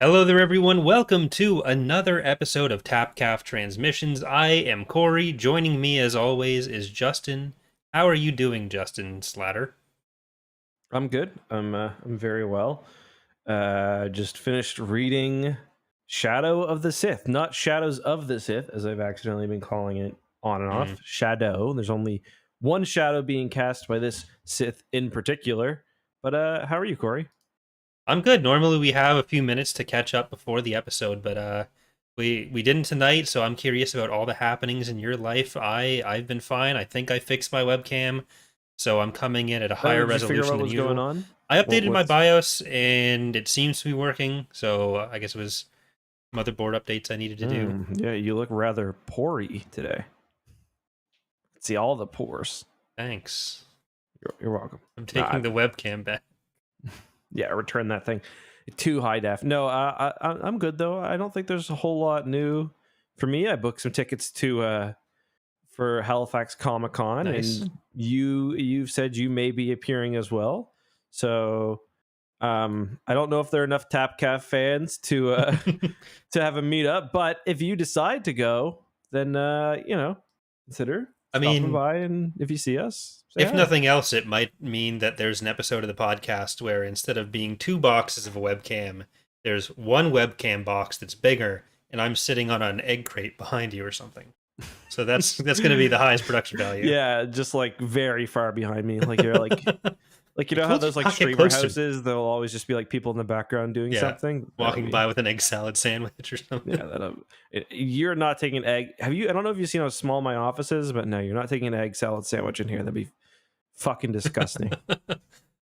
Hello there, everyone. Welcome to another episode of Tapcaf Transmissions. I am Corey. Joining me, as always, is Justin. How are you doing, Justin Slatter? I'm good. I'm very well. Just finished reading Shadow of the Sith, not Shadows of the Sith, as I've accidentally been calling it on and Mm, off. Shadow. There's only one shadow being cast by this Sith in particular. But how are you, Corey? I'm good. Normally, we have a few minutes to catch up before the episode, but we didn't tonight. So I'm curious about all the happenings in your life. I've been fine. I think I fixed my webcam, so I'm coming in at a Oh, higher did you figure out resolution what than was going usual. on? I What, updated my what's BIOS, and it seems to be working. So I guess it was motherboard updates I needed to do. Yeah, you look rather pory today. See all the pores. Thanks. You're welcome. I'm Nah, taking the webcam back. yeah, return that thing. Too high def. No, I'm good though. I don't think there's a whole lot new for me. I booked some tickets to for Halifax Comic Con, Nice. and you've said you may be appearing as well. So I don't know if there are enough Tapcaf fans to to have a meetup, but if you decide to go, then consider I stopping mean, by, and if you see us, say if hi. nothing else, it might mean that there's an episode of the podcast where instead of being two boxes of a webcam, there's one webcam box that's bigger, and I'm sitting on an egg crate behind you or something. So that's going to be the highest production value. Yeah, just like very far behind me. Like you're like you Get know how close, those like get streamer close to me. houses, there'll always just be like people in the background doing Yeah, something. That'll walking be by with an egg salad sandwich or something. yeah. You're not taking egg. Have you? I don't know if you've seen how small my office is, but no, you're not taking an egg salad sandwich in here. That'd be fucking disgusting.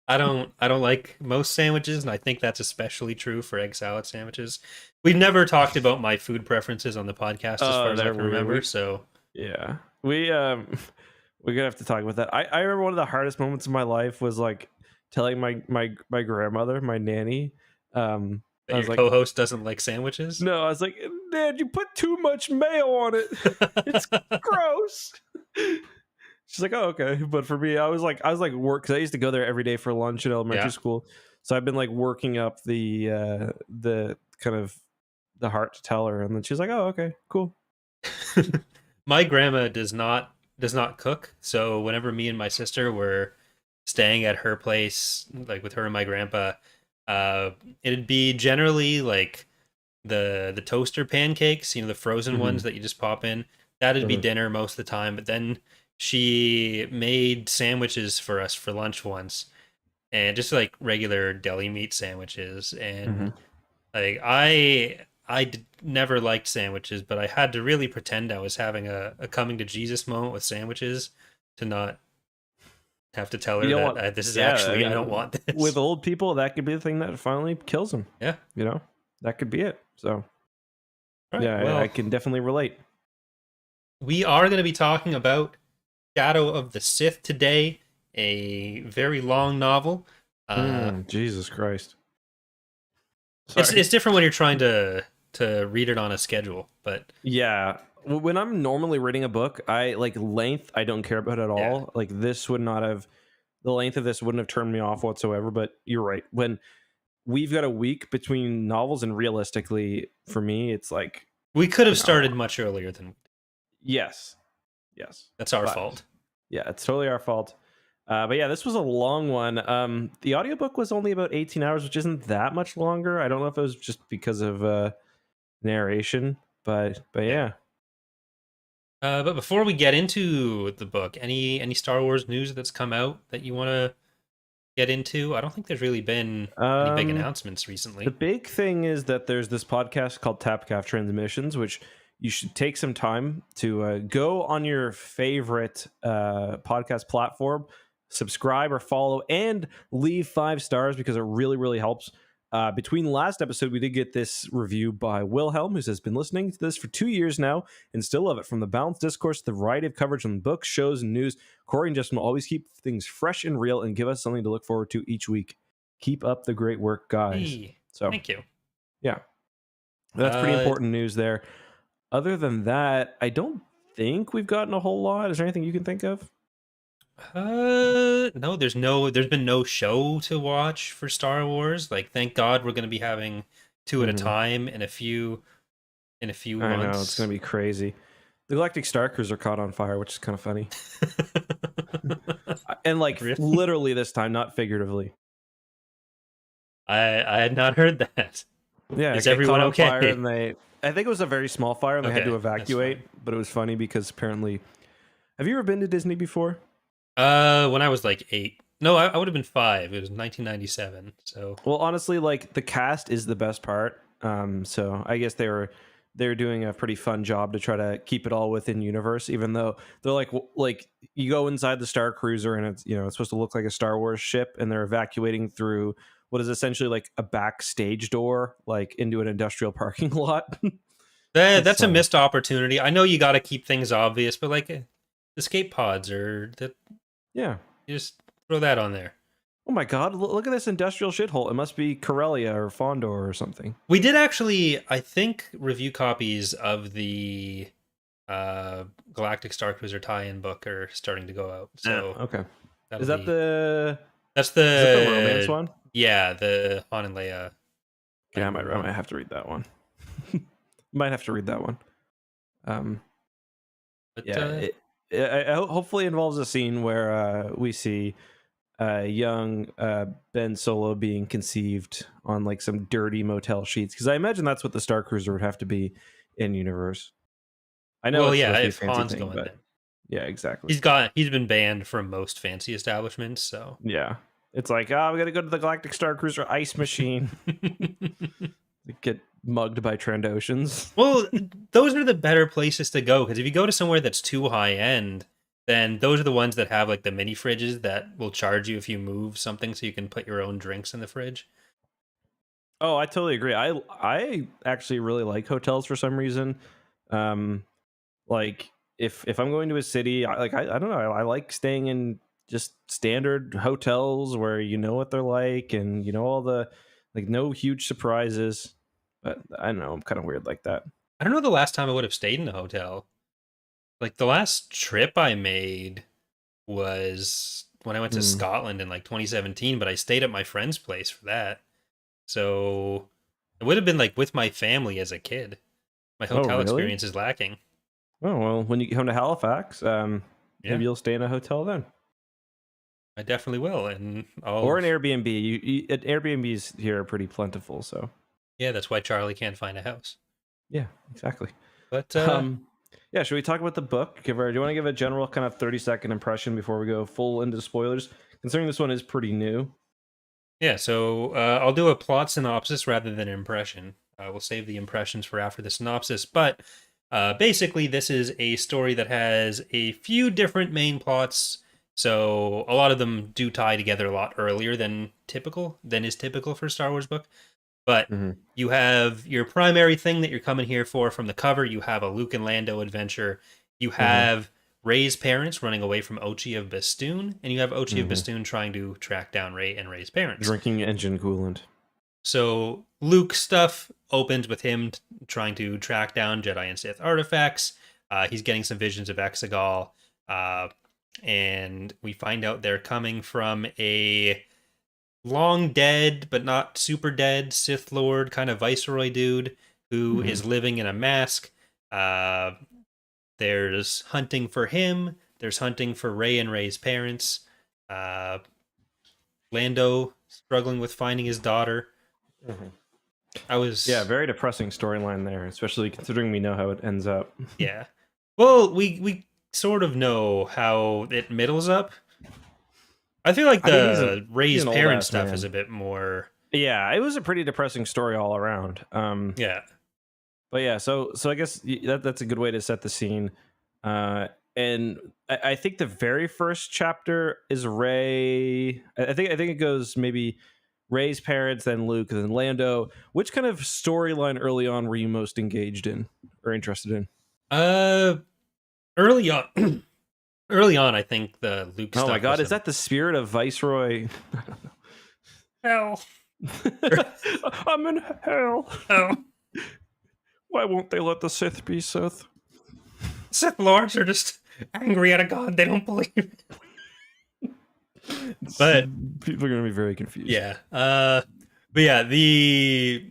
I don't like most sandwiches, and I think that's especially true for egg salad sandwiches. We've never talked about my food preferences on the podcast as far Oh, as I they're can weird. remember, so Yeah, we're gonna have to talk about that. I remember one of the hardest moments of my life was like telling my grandmother, my nanny. that I your was like, co-host doesn't like sandwiches. no, I was like, Dad, you put too much mayo on it. It's gross. She's like, oh, okay. But for me, I was like work because I used to go there every day for lunch in elementary Yeah. school. So I've been like working up the kind of the heart to tell her, and then she's like, oh, okay, cool. My grandma does not cook, so whenever me and my sister were staying at her place, like with her and my grandpa, uh, it'd be generally like the toaster pancakes, the frozen Mm-hmm. ones that you just pop in. That'd be Uh-huh. dinner most of the time, but then she made sandwiches for us for lunch once, and just like regular deli meat sandwiches. And Mm-hmm. like I never liked sandwiches, but I had to really pretend I was having a coming to Jesus moment with sandwiches to not have to tell You her don't that want, this is yeah. I actually, I don't mean, want with this. old people, that could be the thing that finally kills them. Yeah. You know, that could be it. So All right. yeah, I Well, can definitely relate. we are going to be talking about Shadow of the Sith today, a very long novel. Jesus Christ. It's Sorry. it's different when you're trying to read it on a schedule, but Yeah. When I'm normally reading a book, I like length, I don't care about at yeah, all. Like this would not have the length of this wouldn't have turned me off whatsoever, but you're right. When we've got a week between novels and realistically for me it's like we could have no. started much earlier than Yes. Yes. that's our But fault. yeah, it's totally our fault. But yeah, this was a long one. The audiobook was only about 18 hours, which isn't that much longer. I don't know if it was just because of narration, but Yeah. yeah. But before we get into the book, any Star Wars news that's come out that you want to get into? I don't think there's really been any big Um, announcements the recently. big thing is that there's this podcast called Tapcaf Transmissions, which you should take some time to go on your favorite podcast platform, subscribe or follow, and leave 5 stars because it really, really helps. Between last episode, we did get this review by Wilhelm, who says, been listening to this for 2 years now and still love it. From the balanced discourse to the variety of coverage on books, shows, and news, Corey and Justin will always keep things fresh and real and give us something to look forward to each week. Keep up the great work, guys. Hey, So, thank you. yeah, that's pretty Uh, important news there. Other than that, I don't think we've gotten a whole lot. Is there anything you can think of? no, there's been no show to watch for Star Wars. Like, thank God we're going to be having two at a time in a few I months. know, it's going to be crazy. The Galactic Star Cruiser caught on fire, which is kind of funny. And like Really? literally this time, not figuratively. I had not heard that. Yeah, Is it everyone caught on okay? fire and I think it was a very small fire and they had Okay, to that's evacuate, but it was funny because apparently, have you ever been to Disney before? When I was like 8. No, I would have been 5. It was 1997. So Well, honestly, like the cast is the best part. So I guess they're doing a pretty fun job to try to keep it all within universe, even though they're like you go inside the Star Cruiser and it's it's supposed to look like a Star Wars ship, and they're evacuating through what is essentially like a backstage door, like into an industrial parking lot. that's a funny. missed opportunity. I know you got to keep things obvious, but like escape pods or that, Yeah. you just throw that on there. Oh my God! Look at this industrial shithole. It must be Corellia or Fondor or something. We did actually, I think, review copies of the Galactic Star Cruiser tie-in book are starting to go out. So Okay. that'll Is that be- the that's is that the romance one? Yeah, the Han and Leia. Yeah, I might have to read that one. Might have to read that one. But, Yeah, it hopefully involves a scene where we see young Ben Solo being conceived on like some dirty motel sheets, because I imagine that's what the Star Cruiser would have to be in universe. I know. well, it's yeah, supposed to be a if fancy Han's thing, going, but then yeah, exactly. he's been banned from most fancy establishments. So Yeah, it's like, oh, we got to go to the Galactic Star Cruiser ice machine. Get mugged by Trandoshans. well, those are the better places to go, because if you go to somewhere that's too high end, then those are the ones that have like the mini fridges that will charge you if you move something, so you can put your own drinks in the fridge. Oh, I totally agree. I actually really like hotels for some reason. Like if I'm going to a city, I don't know, I like staying in just standard hotels where you know what they're like, and you know all the like no huge surprises. But I don't know, I'm kind of weird like that. I don't know the last time I would have stayed in a hotel. Like the last trip I made was when I went to Scotland in like 2017, but I stayed at my friend's place for that. So it would have been like with my family as a kid. My hotel really? experience is lacking. Oh well, when you come to Halifax, Yeah. maybe you'll stay in a hotel then, I definitely will, and or an Airbnb. Airbnbs here are pretty plentiful, so yeah, that's why Charlie can't find a house. yeah, exactly. But Yeah, should we talk about the book? Do you want to give a general kind of 30-second impression before we go full into spoilers? Considering this one is pretty new. yeah, so I'll do a plot synopsis rather than an impression. We'll save the impressions for after the synopsis, but basically this is a story that has a few different main plots, so a lot of them do tie together a lot earlier than is typical for a Star Wars book. But you have your primary thing that you're coming here for from the cover. You have a Luke and Lando adventure. You have Rey's parents running away from Ochi of Bastoon, and you have Ochi of Bastoon trying to track down Rey and Rey's parents. Drinking engine coolant. So Luke stuff opens with him trying to track down Jedi and Sith artifacts. He's getting some visions of Exegol, and we find out they're coming from a long dead but not super dead Sith Lord kind of viceroy dude who is living in a mask. There's hunting for him. There's hunting for Rey and Rey's parents. Lando struggling with finding his daughter. Very depressing storyline there, especially considering we know how it ends up. Yeah. Well, we sort of know how it middles up. I feel like the Rey's parent stuff is a bit more. Yeah, it was a pretty depressing story all around. Yeah. But yeah, so I guess that's a good way to set the scene. And I think the very first chapter is Rey. I think it goes maybe Rey's parents, then Luke, and then Lando. Which kind of storyline early on were you most engaged in or interested in? Early on. Early on, I think the Luke stuff. Oh my God, is that the spirit of Viceroy? Hell. I'm in hell. Oh. Why won't they let the Sith be Sith? Sith Lords are just angry at a god they don't believe. But people are going to be very confused. Yeah. But yeah, the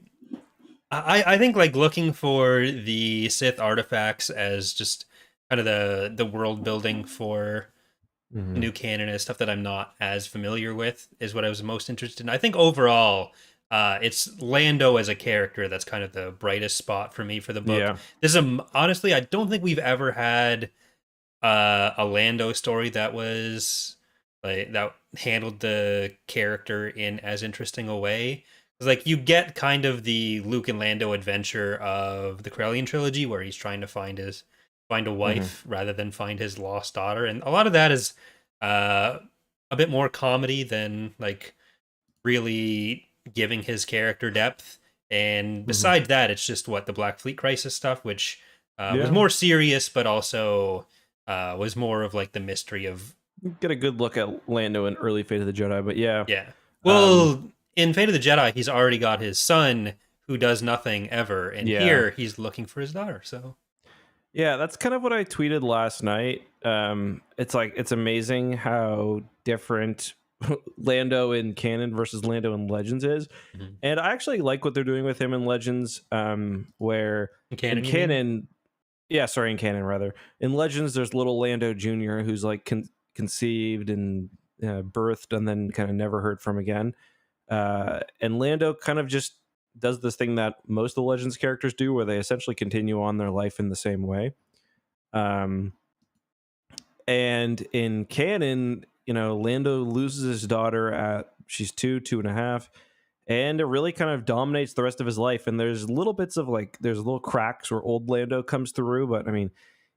I think like looking for the Sith artifacts as just kind of the world building for Hmm. new canon is stuff that I'm not as familiar with is what I was most interested in. I think overall, it's Lando as a character that's kind of the brightest spot for me for the book. Yeah. This is honestly, I don't think we've ever had a Lando story that was like that handled the character in as interesting a way. 'Cause, like you get kind of the Luke and Lando adventure of the Corellian trilogy where he's trying to find a Hmm. wife rather than find his lost daughter, and a lot of that is uh, a bit more comedy than like really giving his character depth. And Hmm. besides that, it's just what the Black Fleet Crisis stuff, which was Yeah. more serious, but also was more of like the mystery of Get a good look at Lando in early Fate of the Jedi, but yeah. yeah. Um, Well, in Fate of the Jedi, he's already got his son who does nothing ever, and yeah. here he's looking for his daughter. So Yeah, that's kind of what I tweeted last night. It's like it's amazing how different Lando in canon versus Lando in Legends is. mhm. And I actually like what they're doing with him in Legends, where In in canon, you mean? canon, yeah, sorry, in canon rather. In Legends, there's little Lando Jr. who's like conceived and birthed and then kind of never heard from again. And Lando kind of just does this thing that most of the Legends characters do, where they essentially continue on their life in the same way. Um, and in canon, Lando loses his daughter at she's 2.5, and it really kind of dominates the rest of his life. And there's little bits of like there's little cracks where old Lando comes through, but I mean,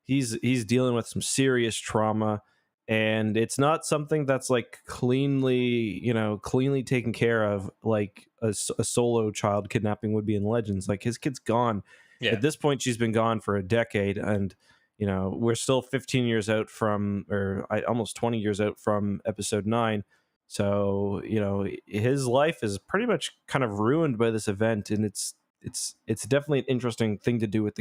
he's dealing with some serious trauma, and it's not something that's like cleanly taken care of like a solo child kidnapping would be in Legends. Like his kid's gone Yeah, at this point. She's been gone for a decade, and we're still 15 years out from, or almost 20 years out from episode 9. So his life is pretty much kind of ruined by this event, and it's definitely an interesting thing to do with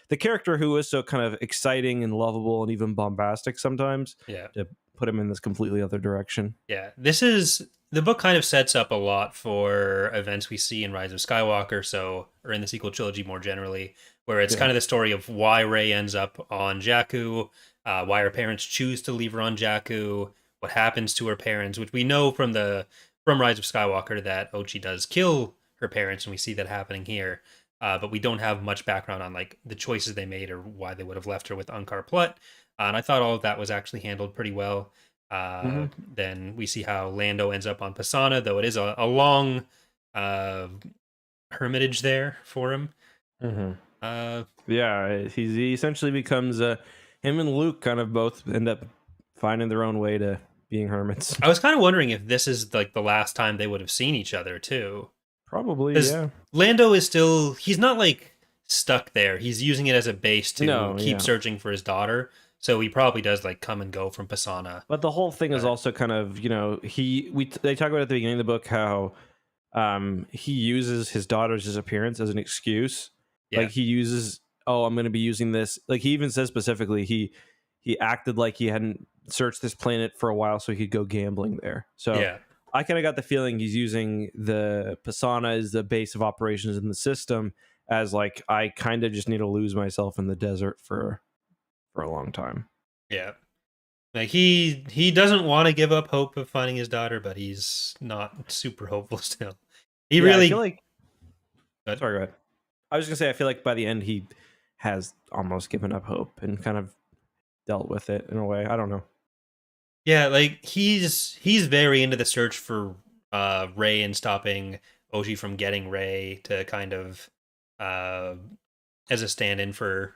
the character who is so kind of exciting and lovable and even bombastic sometimes, yeah. to put him in this completely other direction. Yeah, this is the book kind of sets up a lot for events we see in Rise of Skywalker, so or in the sequel trilogy more generally, where it's Yeah. kind of the story of why Rey ends up on Jakku, why her parents choose to leave her on Jakku, what happens to her parents, which we know from Rise of Skywalker that Ochi does kill her parents, and we see that happening here. But we don't have much background on like the choices they made or why they would have left her with Unkar Plutt. And I thought all of that was actually handled pretty well. Hmm. Then we see how Lando ends up on Pisana, though it is a long uh, hermitage there for him. Hmm. Uh, Yeah, he essentially becomes him and Luke kind of both end up finding their own way to being hermits. I was kind of wondering if this is like the last time they would have seen each other too, Probably, because yeah. Lando is still—he's not like stuck there. He's using it as a base to No, keep yeah. searching for his daughter. So he probably does like come and go from Pisana. But the whole thing is But also kind of, they talk about at the beginning of the book how he uses his daughter's disappearance as an excuse. Like yeah, he uses, oh, I'm going to be using this. Like he even says specifically, he acted like he hadn't searched this planet for a while so he could go gambling there. So yeah, I kind of got the feeling he's using the Pisana as the base of operations in the system, as like I kind of just need to lose myself in the desert for a long time. yeah. Like he doesn't want to give up hope of finding his daughter, but he's not super hopeful still. He Yeah, I feel really like. but Sorry, go ahead. I was gonna say I feel like by the end he has almost given up hope and kind of dealt with it in a way. I don't know. yeah, like he's very into the search for Ray and stopping Oji from getting Ray to kind of uh as a stand-in for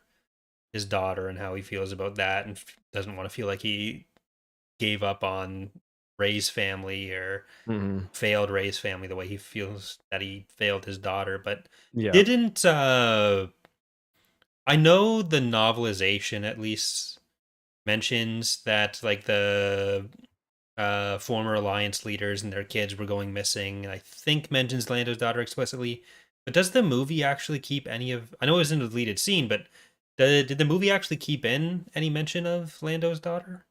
his daughter and how he feels about that and doesn't want to feel like he gave up on Ray's family or Hmm. failed Ray's family the way he feels that he failed his daughter, but Yeah. didn't I know the novelization at least mentions that like the former alliance leaders and their kids were going missing, and I think mentions Lando's daughter explicitly. But does the movie actually keep any of? I know it was in the deleted scene, but did the movie actually keep in any mention of Lando's daughter?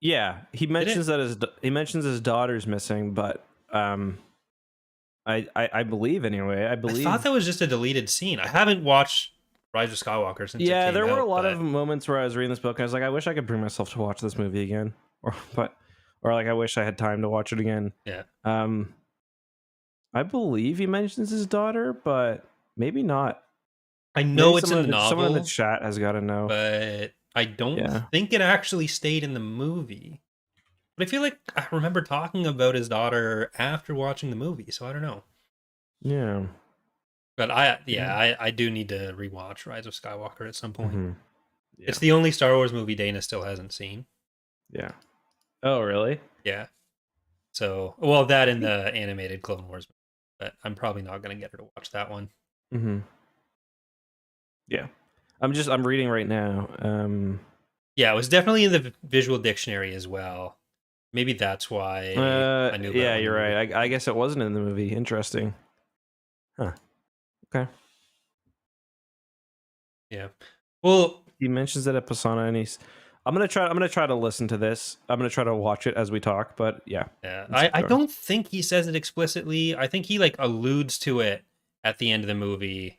Yeah, he Did mentions it? that he mentions his daughter's missing, but um I believe anyway. I I believe. thought that was just a deleted scene. I haven't watched Rise of Skywalker since it Yeah, came there were a out, lot of but moments where I was reading this book and I was like, I wish I could bring myself to watch this movie again, or like I wish I had time to watch it again. yeah. Um, I believe he mentions his daughter, but maybe not. I Maybe know it's in the someone in the novel, chat has got to know. but I don't Yeah, think it actually stayed in the movie. But I feel like I remember talking about his daughter after watching the movie, so I don't know. yeah, But I do need to rewatch Rise of Skywalker at some point. hmm yeah, It's the only Star Wars movie Dana still hasn't seen. yeah. Oh, really? Yeah. So, well, that in the animated Clone Wars, but I'm probably not going to get her to watch that one. Mm-hmm. Yeah, I'm reading right now. Yeah, it was definitely in the visual dictionary as well. Maybe that's why I knew about it Yeah, in the you're movie. right. I guess it wasn't in the movie. Interesting. Huh. Okay. Yeah. Well, He mentions it at Pasana, and he's. I'm gonna try to listen to this. I'm gonna try to watch it as we talk. But yeah, yeah, let's keep I going. don't think he says it explicitly. I think he like alludes to it at the end of the movie,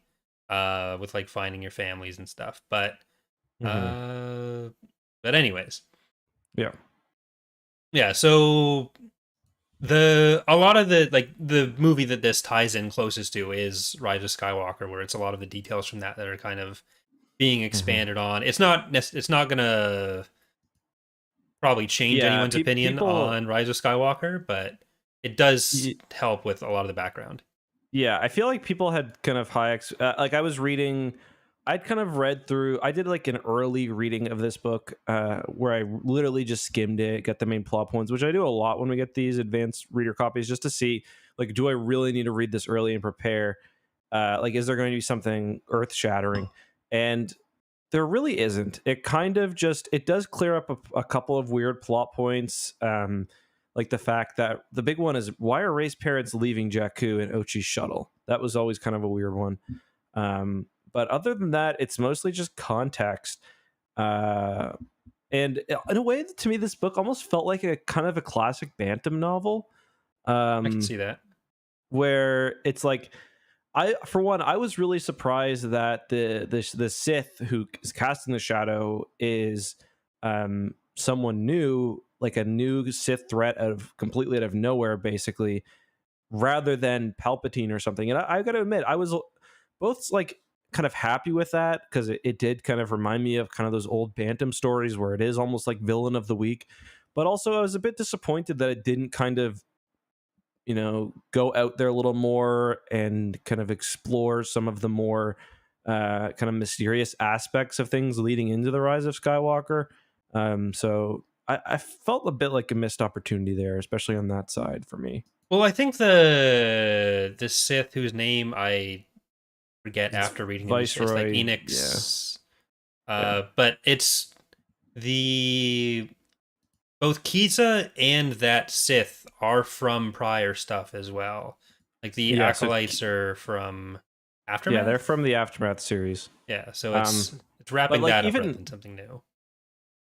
with like finding your families and stuff. Mhm. Uh, but anyways, Yeah. yeah. So a lot of the movie that this ties in closest to is Rise of Skywalker, where it's a lot of the details from that are kind of being Mhm. expanded on. It's not gonna probably change Yeah. anyone's opinion People. on Rise of Skywalker, but it does help with a lot of the background. Yeah, I feel like people had kind of like I was reading. I'd kind of read through. I did like an early reading of this book, where I literally just skimmed it, got the main plot points, which I do a lot when we get these advanced reader copies, just to see like, do I really need to read this early and prepare? Like, is there going to be something earth shattering? And there really isn't. It kind of just it does clear up a couple of weird plot points. Like the fact that the big one is, why are Rey's parents leaving Jakku and Ochi's shuttle? That was always kind of a weird one. But other than that, it's mostly just context. And in a way, to me, this book almost felt like a kind of a classic Bantam novel, I can um, see that. where it's like, for one, I was really surprised that the Sith who is casting the shadow is someone new, like a new Sith threat completely out of nowhere, basically, rather than Palpatine or something. And I got to admit, I was both like kind of happy with that, because it did kind of remind me of kind of those old Bantam stories where it is almost like villain of the week. But also, I was a bit disappointed that it didn't kind of, go out there a little more and kind of explore some of the more kind of mysterious aspects of things leading into the Rise of Skywalker. So I felt a bit like a missed opportunity there, especially on that side for me. Well, I think the Sith whose name I forget It's after reading it is like Viceroy. Yeah. Enix, Yeah. but it's the both Kiza and that Sith are from prior stuff as well. Like the Yeah. So, acolytes are from yeah, they're Aftermath. from the Aftermath series. Yeah, so Um, it's but wrapping like that up rather than something new.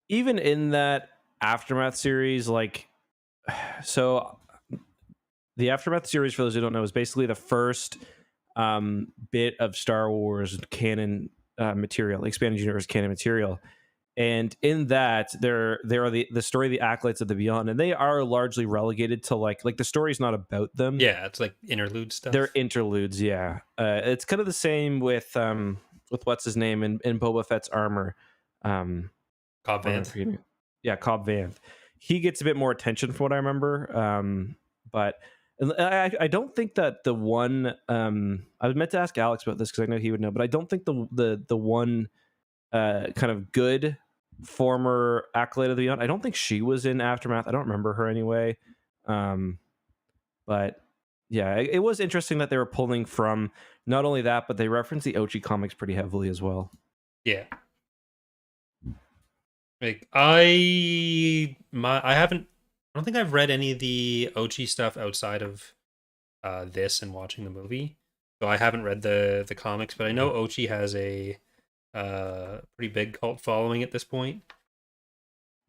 even in that Aftermath series, like, so the Aftermath series, for those who don't know, is basically the first bit of Star Wars canon material, expanded universe canon material. And in that, there are the story of the acolytes of the beyond, and they are largely relegated to like the story's not about them. Yeah, it's like interlude They're stuff. interludes. Yeah, it's kind of the same with what's his name in Boba Fett's armor. Cobb What am I Vanth. forgetting? Yeah, Cobb Vanth. He gets a bit more attention from what I remember. But I don't think that the one I was meant to ask Alex about this because I know he would know, but I don't think the one kind of good former acolyte of the beyond, I don't think she was in Aftermath. I don't remember her anyway. But yeah, it was interesting that they were pulling from not only that, but they referenced the Ochi comics pretty heavily as well. Yeah. Like I haven't, I don't think I've read any of the Ochi stuff outside of this and watching the movie. So I haven't read the comics, but I know Ochi has a pretty big cult following at this point.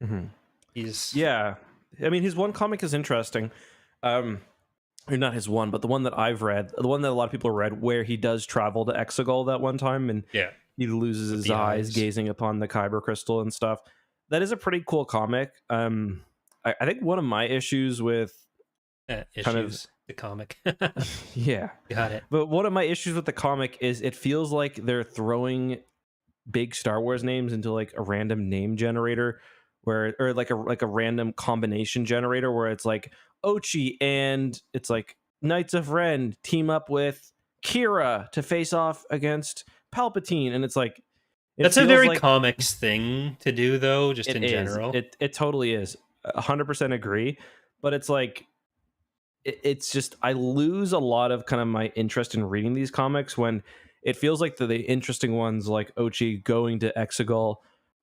Mm-hmm. He's Yeah, I mean, his one comic is interesting. or not his one, but the one that I've read, the one that a lot of people read, where he does travel to Exegol that one time and Yeah, he loses with his the eyes eyes. gazing upon the Kyber crystal and stuff. That is a pretty cool comic. I think one of my issues with kind of Issues. The comic. yeah, Got it. but one of my issues with the comic is it feels like they're throwing big Star Wars names into like a random name generator where or like a random combination generator where it's like Ochi and it's like Knights of Ren team up with Kira to face off against Palpatine and it's like it That's a feels very like comics thing to do, though, just it in is. general. It totally is. 100% agree, but it's like it's just I lose a lot of kind of my interest in reading these comics when it feels like the interesting ones like Ochi going to Exegol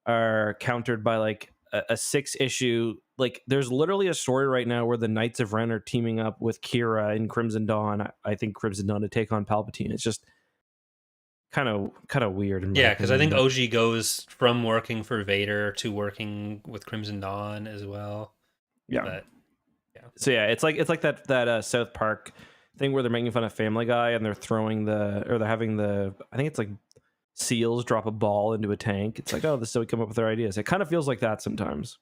are countered by like a 6 issue. Like there's literally a story right now where the Knights of Ren are teaming up with Kira in Crimson Dawn. I think Crimson Dawn to take on Palpatine. It's just kind of weird in my Yeah, because I opinion. think But OG goes from working for Vader to working with Crimson Dawn as well. yeah, But yeah, so yeah, it's like that South Park thing where they're making fun of Family Guy and they're throwing the or they're having the I think it's like seals drop a ball into a tank. It's like, oh, this is how we come up with our ideas. It kind of feels like that sometimes.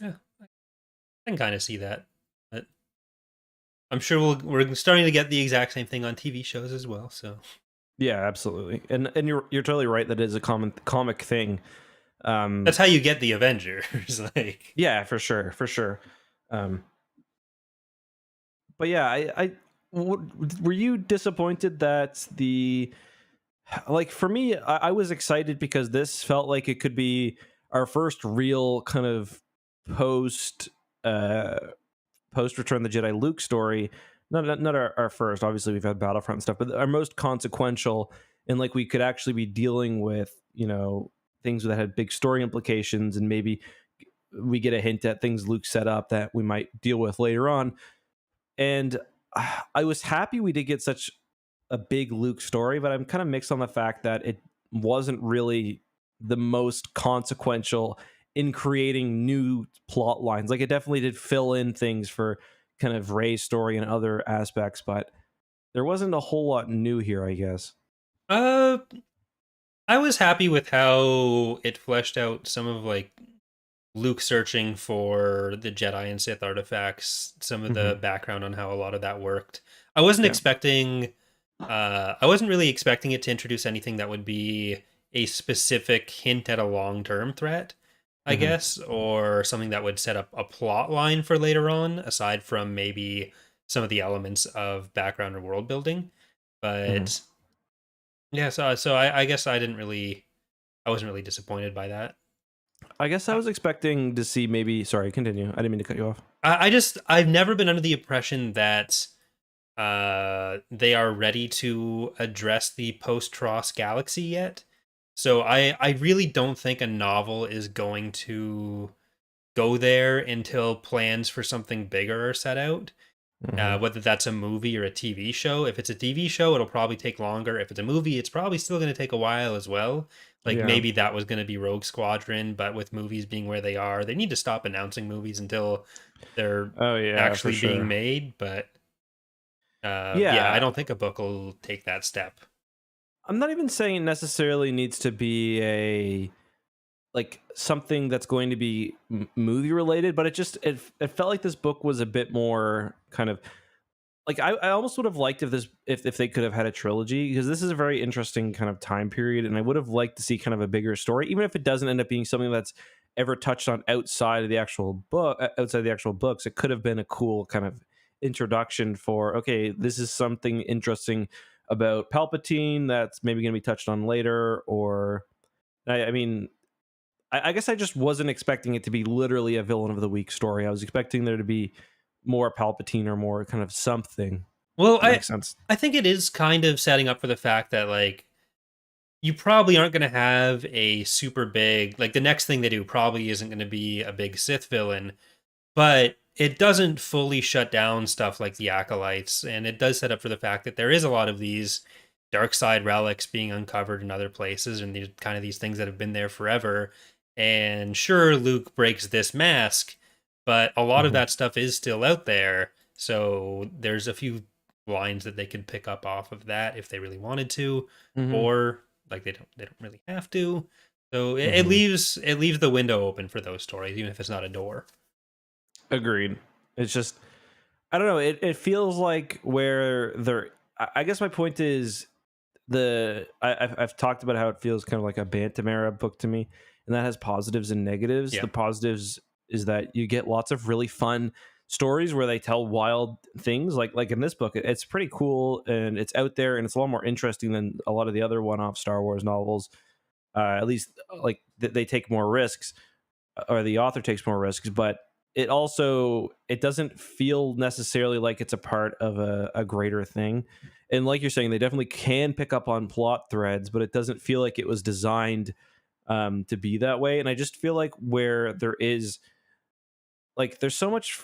yeah, I can kind of see that. But I'm sure we're starting to get the exact same thing on TV shows as well. So Yeah, absolutely. And you're totally right that it is a common comic thing. that's how you get the Avengers. Like, Yeah, for sure, for sure. Um, but yeah, were you disappointed that the like for me, I was excited because this felt like it could be our first real kind of post uh post Return of the Jedi Luke story. Not our first. Obviously, we've had Battlefront and stuff, but our most consequential, and like we could actually be dealing with, things that had big story implications, and maybe we get a hint at things Luke set up that we might deal with later on. And I was happy we did get such a big Luke story, but I'm kind of mixed on the fact that it wasn't really the most consequential in creating new plot lines. Like it definitely did fill in things for kind of Rey's story and other aspects, but there wasn't a whole lot new here, I guess. uh, I was happy with how it fleshed out some of like Luke searching for the Jedi and Sith artifacts, some of Mm-hmm. the background on how a lot of that worked. I wasn't Yeah. expecting I wasn't really expecting it to introduce anything that would be a specific hint at a long-term threat, I Mm-hmm. guess, or something that would set up a plot line for later on, aside from maybe some of the elements of background or world building. Mm-hmm. But yeah, so I guess I wasn't really disappointed by that. I guess I was expecting to see maybe. Sorry, continue. I didn't mean to cut you off. I've never been under the impression that they are ready to address the post-Tross galaxy yet. So I really don't think a novel is going to go there until plans for something bigger are set out. Mm-hmm. Whether that's a movie or a TV show. If it's a TV show, it'll probably take longer. If it's a movie, it's probably still going to take a while as well. Like Yeah. maybe that was going to be Rogue Squadron, but with movies being where they are, they need to stop announcing movies until they're Oh yeah, for actually being sure. made. But yeah, I Yeah, don't think a book will take that step. I'm not even saying it necessarily needs to be a like something that's going to be movie related, but it felt like this book was a bit more kind of like I almost would have liked if this if they could have had a trilogy because this is a very interesting kind of time period, and I would have liked to see kind of a bigger story, even if it doesn't end up being something that's ever touched on outside of the actual book, outside the actual books. It could have been a cool kind of introduction for okay, this is something interesting about Palpatine that's maybe going to be touched on later, or I mean, I guess I just wasn't expecting it to be literally a villain of the week story. I was expecting there to be more Palpatine or more kind of something. Well, That makes sense. I think it is kind of setting up for the fact that like you probably aren't going to have a super big like the next thing they do probably isn't going to be a big Sith villain, but it doesn't fully shut down stuff like the acolytes, and it does set up for the fact that there is a lot of these dark side relics being uncovered in other places, and these kind of these things that have been there forever. And sure, Luke breaks this mask, but a lot of Mhm. that stuff is still out there. So there's a few lines that they could pick up off of that if they really wanted to, Mm-hmm. or like they don't really have to. So Mm-hmm. it leaves the window open for those stories, even if it's not a door. Agreed. It's just I don't know. It feels like where they're. I guess my point is I've talked about how it feels kind of like a Bantam era book to me, and that has positives and negatives. Yeah. The positives is that you get lots of really fun stories where they tell wild things. Like in this book, it's pretty cool and it's out there and it's a lot more interesting than a lot of the other one-off Star Wars novels. At least like they take more risks, or the author takes more risks, but it doesn't feel necessarily like it's a part of a greater thing. And like you're saying, they definitely can pick up on plot threads, but it doesn't feel like it was designed to be that way. And I just feel like where there is like there's so much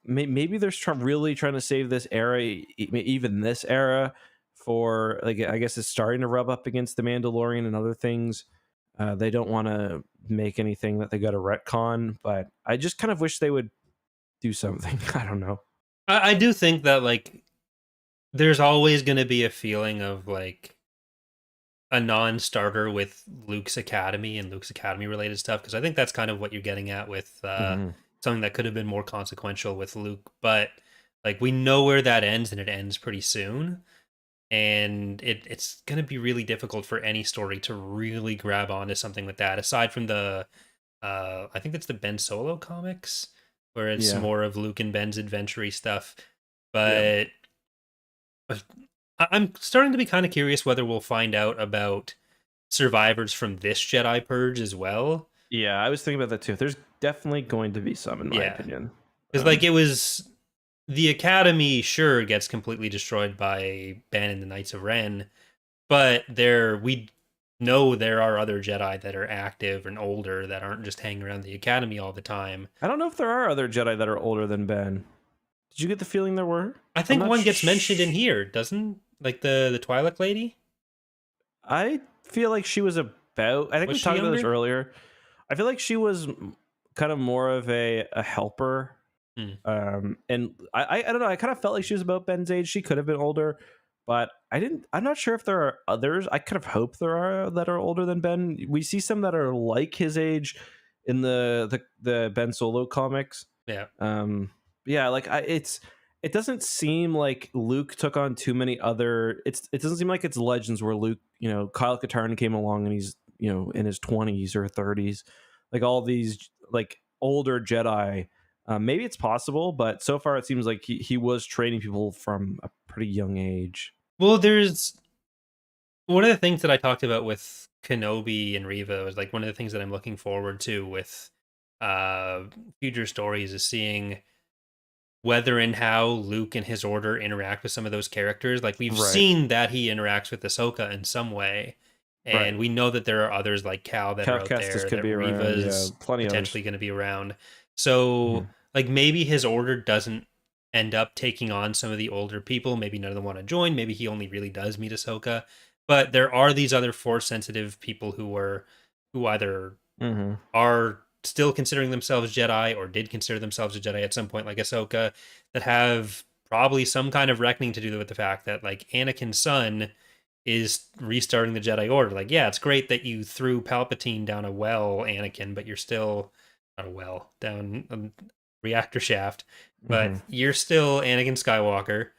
maybe they're really trying to save this era, even this era, for like I guess it's starting to rub up against the Mandalorian and other things. They don't want to make anything that they got to retcon, but I just kind of wish they would do something. I don't know. I do think that like there's always going to be a feeling of like a non-starter with Luke's Academy and Luke's Academy related stuff, because I think that's kind of what you're getting at with Mhm. something that could have been more consequential with Luke, but like we know where that ends, and it ends pretty soon, and it's going to be really difficult for any story to really grab onto something with that, aside from the I think that's the Ben Solo comics, where it's Yeah. more of Luke and Ben's adventure stuff, Yeah. but I'm starting to be kind of curious whether we'll find out about survivors from this Jedi purge as well. Yeah, I was thinking about that too. There's definitely going to be some, in my Yeah, opinion. because like it was the Academy, sure, gets completely destroyed by Ben and the Knights of Ren, but we know there are other Jedi that are active and older that aren't just hanging around the Academy all the time. I don't know if there are other Jedi that are older than Ben. Did you get the feeling there were? I I'm think not. one gets mentioned in here, doesn't like the Twi'lek lady? I feel like she was about. I think Was we she talked about this younger? earlier. I feel like she was kind of more of a helper. Hmm. And I don't know. I kind of felt like she was about Ben's age. She could have been older, but I didn't. I'm not sure if there are others. I kind of hope there are that are older than Ben. We see some that are like his age in the Ben Solo comics. Yeah. Yeah, like it doesn't seem like Luke took on too many other. It doesn't seem like it's Legends where Luke, Kyle Katarn came along and he's in his 20s or 30s, like all these like older Jedi. Maybe it's possible, but so far it seems like he was training people from a pretty young age. Well, there's one of the things that I talked about with Kenobi and Riva was like one of the things that I'm looking forward to with uh future stories is seeing whether and how Luke and his order interact with some of those characters. Like we've Right, seen that he interacts with Ahsoka in some way, right. and we know that there are others like Cal that are Cal out Kestis there, could that be around. Yeah, Riva's plenty others. potentially going to be around. Hmm. So like maybe his order doesn't end up taking on some of the older people. Maybe none of them want to join. Maybe he only really does meet Ahsoka. But there are these other force sensitive people who either Hmm. are still considering themselves Jedi or did consider themselves a Jedi at some point, like Ahsoka, that have probably some kind of reckoning to do with the fact that like Anakin's son is restarting the Jedi Order. Like, yeah, it's great that you threw Palpatine down a well, Anakin, but you're still not a well, down a reactor shaft, but Hmm. you're still Anakin Skywalker.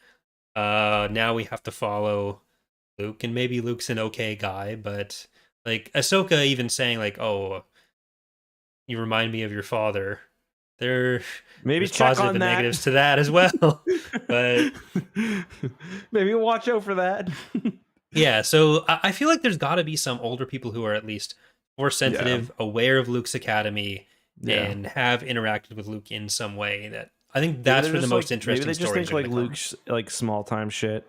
Now we have to follow Luke, and maybe Luke's an okay guy, but like Ahsoka even saying like, "Oh, you remind me of your father." There, Maybe there's check positive on and that. negatives to that as well. But Maybe watch out for that. yeah, so I feel like there's got to be some older people who are at least more Yeah, sensitive, aware of Luke's academy, yeah. and have interacted with Luke in some way. That I think Maybe that's they're where the just like most maybe interesting they just stories think are going like to come. Luke's like small time shit.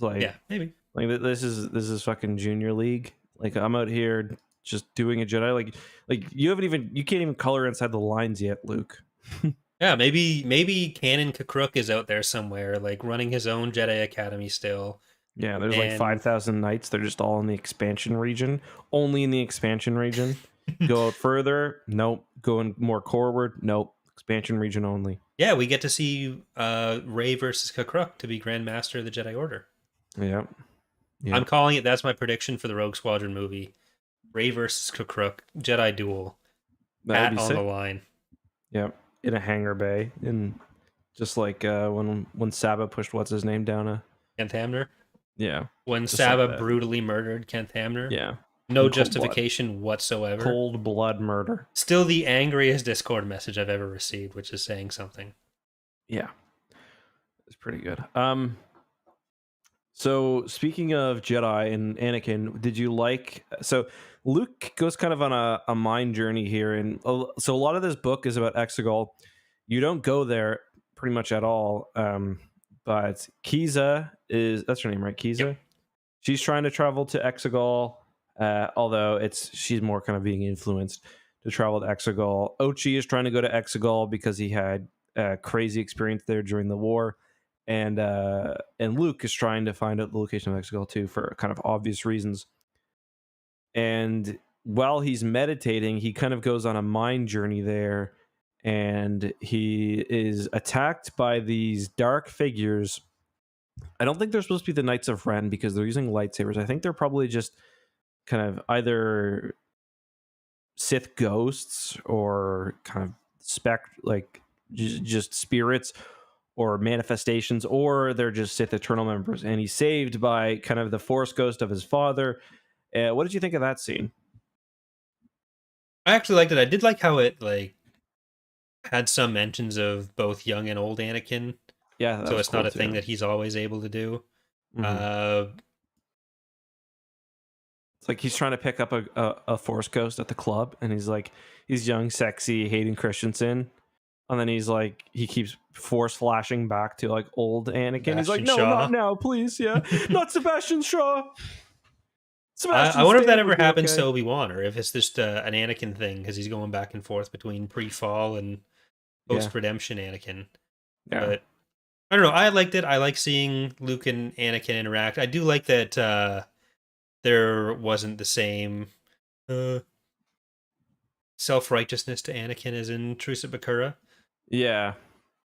It's Yeah, maybe. this is fucking junior league. Like I'm out here just doing a Jedi. Like you can't even color inside the lines yet, Luke. Yeah, maybe Canon Kakrook is out there somewhere, like running his own Jedi Academy still. Yeah, there's like And 5,000 knights. They're just all in the expansion region. Only in the expansion region. Go out further, nope. Going more forward, nope. expansion region only. Yeah, we get to see Rey versus Kakruk to be Grand Master of the Jedi Order. Yeah. I'm calling it. That's my prediction for the Rogue Squadron movie. Rey versus Kakruk, Jedi duel, That would hat be on sick. the line. Yeah, in a hangar bay, and just like when Saba pushed what's his name down. Kent Hamner. Yeah, When just like Saba that. brutally murdered Kent Hamner. Yeah, No in cold blood. justification whatsoever. Cold blood murder. Still the angriest Discord message I've ever received, which is saying something. Yeah, it's pretty good. So speaking of Jedi and Anakin, did you like? So Luke goes kind of on a mind journey here, and so a lot of this book is about Exegol. You don't go there pretty much at all. But Kiza that's her name, right? Kiza. Yep. She's trying to travel to Exegol, although she's more kind of being influenced to travel to Exegol. Ochi is trying to go to Exegol because he had a crazy experience there during the war, and Luke is trying to find out the location of Exegol too for kind of obvious reasons. And while he's meditating, he kind of goes on a mind journey there, and he is attacked by these dark figures. I don't think they're supposed to be the Knights of Ren because they're using lightsabers. I think they're probably just kind of either Sith ghosts or kind of just spirits or manifestations, or they're just Sith Eternal members. And he's saved by kind of the Force ghost of his father. What did you think of that scene? I actually liked it. I did like how it had some mentions of both young and old Anakin. Yeah, so it's not a thing that he's always able to do. Mm-hmm. It's like he's trying to pick up a Force ghost at the club, and he's young, sexy Hayden Christensen, and then he keeps Force flashing back to like old Anakin. Sebastian he's like, no, Shaw. not now, please, yeah, not Sebastian Shaw. I wonder if that ever happens to Obi-Wan, or if it's just an Anakin thing because he's going back and forth between pre-fall and post-redemption Anakin. Yeah. But I don't know. I liked it. I like seeing Luke and Anakin interact. I do like that there wasn't the same self-righteousness to Anakin as in Truce at Bakura. Yeah.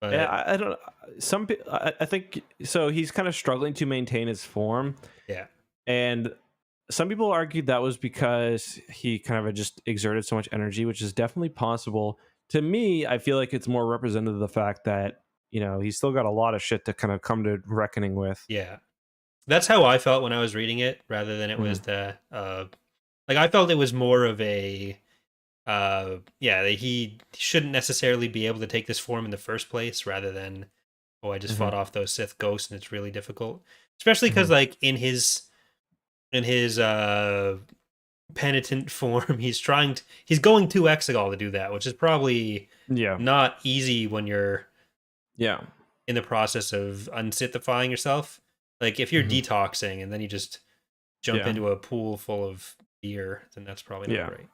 But yeah, I don't. Some I think so. He's kind of struggling to maintain his form. Yeah, and some people argued that was because he kind of just exerted so much energy, which is definitely possible. To me, I feel like it's more representative of the fact that he's still got a lot of shit to kind of come to reckoning with. Yeah, that's how I felt when I was reading it, rather than it was the I felt it was more of a he shouldn't necessarily be able to take this form in the first place, rather than I just fought off those Sith ghosts and it's really difficult, especially because like in his penitent form, he's going to Exegol to do that, which is probably not easy when you're in the process of unsithifying yourself. Like if you're detoxing and then you just jump into a pool full of beer, then that's probably not great.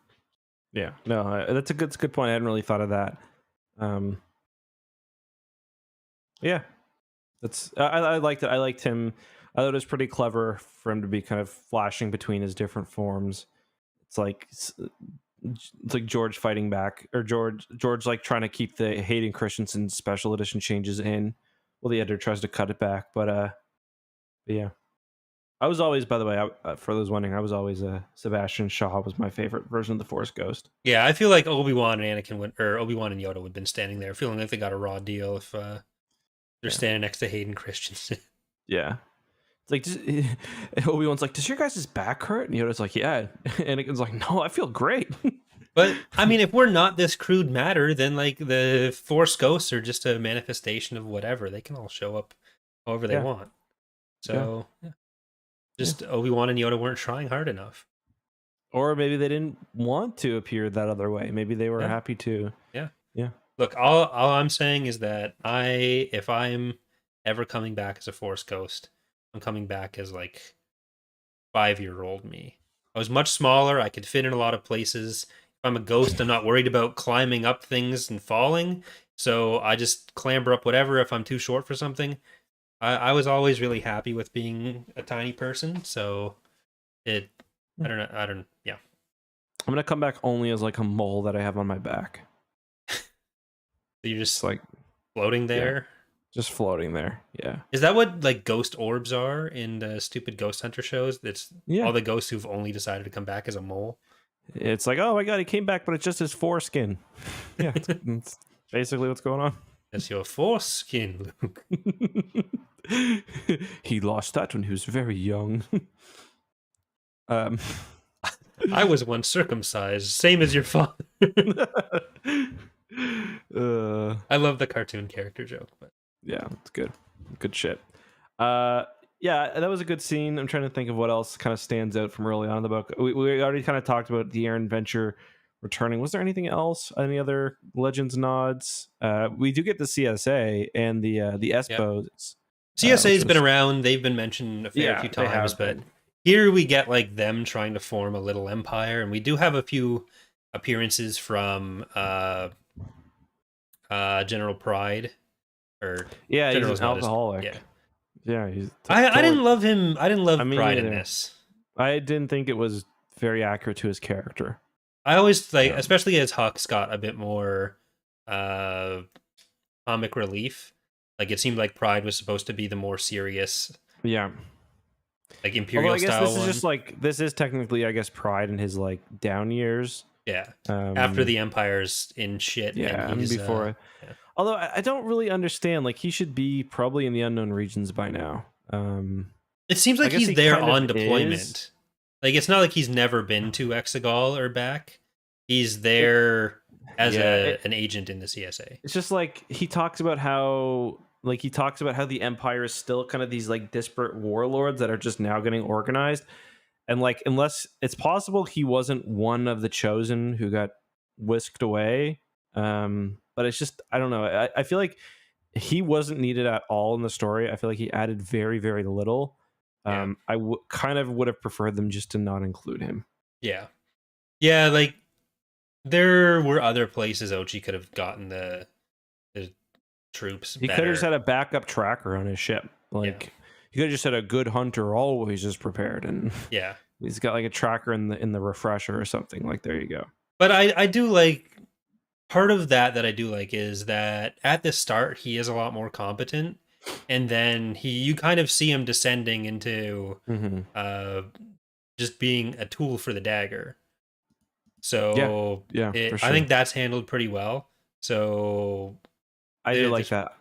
Yeah, no, that's a good point. I hadn't really thought of that. Yeah, I liked it. I liked him. I thought it was pretty clever for him to be kind of flashing between his different forms. It's like George fighting back, or George like trying to keep the Hayden Christensen special edition changes in. Well, the editor tries to cut it back, but yeah. I was always, by the way, for those wondering, I was always Sebastian Shaw was my favorite version of the Force Ghost. Yeah, I feel like Obi-Wan and Obi-Wan and Yoda would have been standing there, feeling like they got a raw deal if they're standing next to Hayden Christensen. Yeah. It's like, Obi-Wan's like, does your guys' back hurt? And Yoda's like, yeah. And Anakin's like, no, I feel great. But, I mean, if we're not this crude matter, then, like, the Force Ghosts are just a manifestation of whatever. They can all show up however they want. So, just Obi-Wan and Yoda weren't trying hard enough. Or maybe they didn't want to appear that other way. Maybe they were happy to. Yeah. Yeah. Look, all I'm saying is that if I'm ever coming back as a Force Ghost, I'm coming back as like 5-year-old me. I was much smaller. I could fit in a lot of places. If I'm a ghost, I'm not worried about climbing up things and falling. So I just clamber up whatever if I'm too short for something. I was always really happy with being a tiny person. So I don't know. I'm going to come back only as like a mole that I have on my back. So you're It's just like, floating yeah, there. just floating there. Yeah. Is that what like ghost orbs are in the stupid ghost hunter shows? That's Yeah. all the ghosts who've only decided to come back as a mole. It's like, oh my god, he came back, but it's just his foreskin. Yeah, it's basically what's going on. That's your foreskin, Luke. He lost that when he was very young. um, I was once circumcised, same as your father. I love the cartoon character joke, but yeah, it's good. Good shit. Yeah, that was a good scene. I'm trying to think of what else kind of stands out from early on in the book. We already kind of talked about the Aaron Venture returning. Was there anything else? Any other Legends nods? We do get the CSA and the Espos. CSA's been around. They've been mentioned a fair few they times, have but been. here we get like them trying to form a little empire, and we do have a few appearances from General Pride, or Yeah, he's General's an not as alcoholic. yeah. Yeah, he's I didn't love him. I didn't love I mean, Pride in neither. this. I didn't think it was very accurate to his character. I always like, Yeah. especially as Hux got a bit more comic relief. Like it seemed like Pride was supposed to be the more serious, Yeah. like Imperial Although I guess style this is one. just like this is technically, I guess, Pride in his like down years. Yeah, after the Empire's in shit, Yeah, and he's before. yeah. Although I don't really understand. Like he should be probably in the unknown regions by now. It seems like guess he's he there kind of on deployment. is. Like it's not like he's never been to Exegol or back. He's there as an agent in the CSA. It's just like he talks about how the Empire is still kind of these like disparate warlords that are just now getting organized. And like, unless it's possible he wasn't one of the chosen who got whisked away. But it's just, I don't know. I feel like he wasn't needed at all in the story. I feel like he added very, very little. Yeah. I kind of would have preferred them just to not include him. Yeah. Yeah, like there were other places Ochi could have gotten the troops. He could have just had a backup tracker on his ship. Like he could have just had a good hunter always is prepared, and yeah, he's got like a tracker in the refresher or something. Like there you go. But I do like part of that I do like is that at the start he is a lot more competent, and then you kind of see him descending into just being a tool for the dagger. So yeah, for sure. I think that's handled pretty well. So I do like that.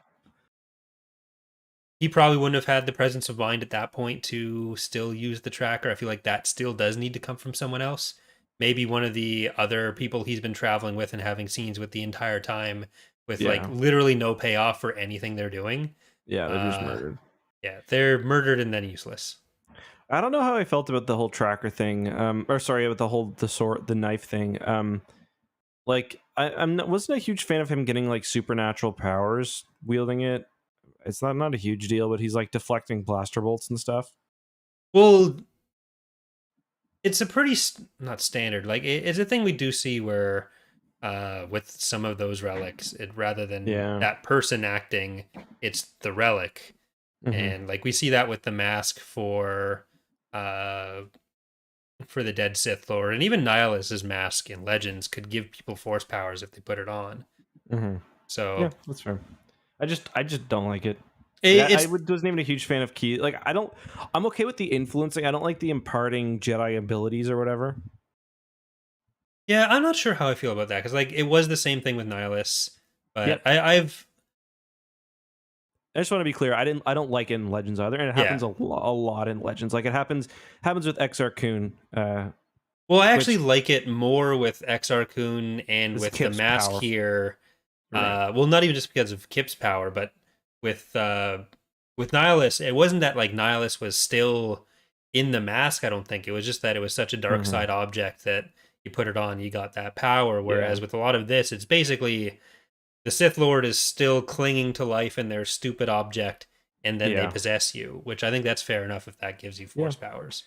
He probably wouldn't have had the presence of mind at that point to still use the tracker. I feel like that still does need to come from someone else. Maybe one of the other people he's been traveling with and having scenes with the entire time, with like literally no payoff for anything they're doing. Yeah, they're just murdered. Yeah, they're murdered and then useless. I don't know how I felt about the whole tracker thing. Or sorry, about the knife thing. Like wasn't a huge fan of him getting like supernatural powers wielding it. It's not a huge deal, but he's like deflecting blaster bolts and stuff. Well, it's a pretty not standard. Like it's a thing we do see where with some of those relics, rather than that person acting, it's the relic. And like we see that with the mask for the dead Sith Lord, and even Nihilus's mask in Legends could give people force powers if they put it on. So yeah, that's fair. I just don't like it. I wasn't even a huge fan of key. Like I'm okay with the influencing. I don't like the imparting Jedi abilities or whatever. Yeah, I'm not sure how I feel about that because like it was the same thing with Nihilus, but I just want to be clear. I don't like it in Legends either, and it happens a lot in Legends. Like it happens with Exar-Kun. Well, I actually like it more with Exar-Kun and with Kip's the mask power. Here. Right. Well, not even just because of Kip's power, but with Nihilus, it wasn't that like Nihilus was still in the mask. I don't think it was just that it was such a dark side object that you put it on, you got that power. Whereas with a lot of this, it's basically the Sith Lord is still clinging to life in their stupid object, and then they possess you, which I think that's fair enough if that gives you force powers.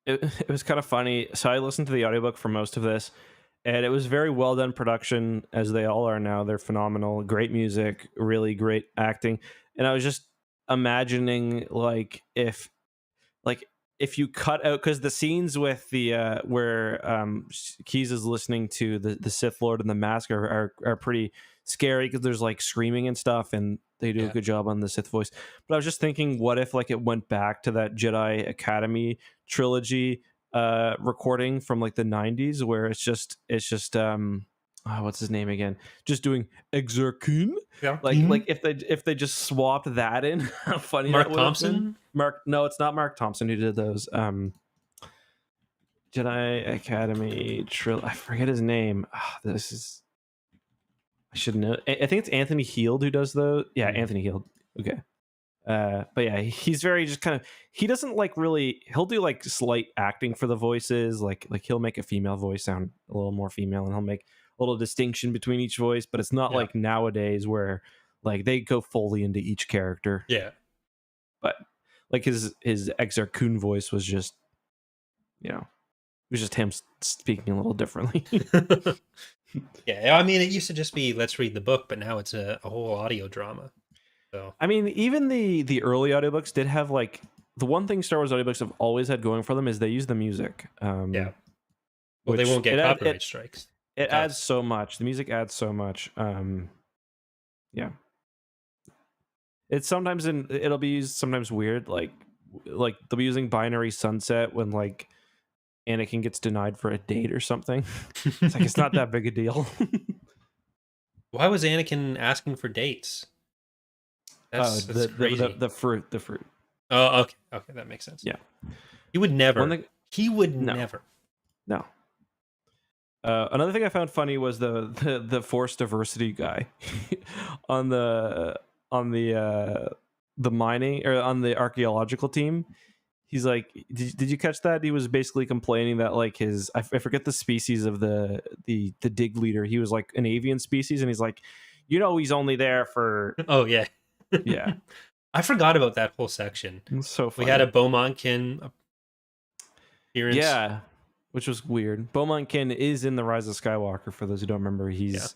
It was kind of funny. So I listened to the audiobook for most of this, and it was very well done production, as they all are now. They're phenomenal. Great music, really great acting. And I was just imagining, like, if, like, if you cut out, because the scenes with the where Keys is listening to the Sith Lord and the mask are pretty scary, because there's like screaming and stuff, and they do a good job on the Sith voice. But I was just thinking, what if like it went back to that Jedi Academy trilogy recording from like the 90s, where it's just what's his name again, just doing Exarchun, like if they just swapped that in, how funny Mark that would have Thompson? been. No, it's not Mark Thompson who did those. Jedi Academy I forget his name. This is, I should know. I think it's Anthony Heald who does those. Yeah, Anthony Heald. Okay. But yeah, he's very just kind of, he doesn't like really, he'll do like slight acting for the voices, like he'll make a female voice sound a little more female, and he'll make a little distinction between each voice, but it's not like nowadays where like they go fully into each character. Yeah. But like his Exarchun voice was just, it was just him speaking a little differently. Yeah, I mean, it used to just be let's read the book, but now it's a whole audio drama. So I mean, even the early audiobooks did have like, the one thing Star Wars audiobooks have always had going for them is they use the music. Yeah. Well, they won't get copyright strikes. It adds so much. The music adds so much. Yeah. It's sometimes it'll be used sometimes weird, like they'll be using Binary Sunset when like Anakin gets denied for a date or something. It's like, it's not that big a deal. Why was Anakin asking for dates? That's crazy. The fruit. Oh, okay, that makes sense. Yeah, he would never. Never. No. Another thing I found funny was the force diversity guy on the mining, or on the archaeological team. He's like, did you catch that? He was basically complaining that like his, I forget the species of the dig leader. He was like an avian species, and he's like, he's only there for. Oh yeah. Yeah. I forgot about that whole section. It's so funny. We had a Beaumont Kin appearance. Yeah, which was weird. Beaumont Kin is in The Rise of Skywalker, for those who don't remember. He's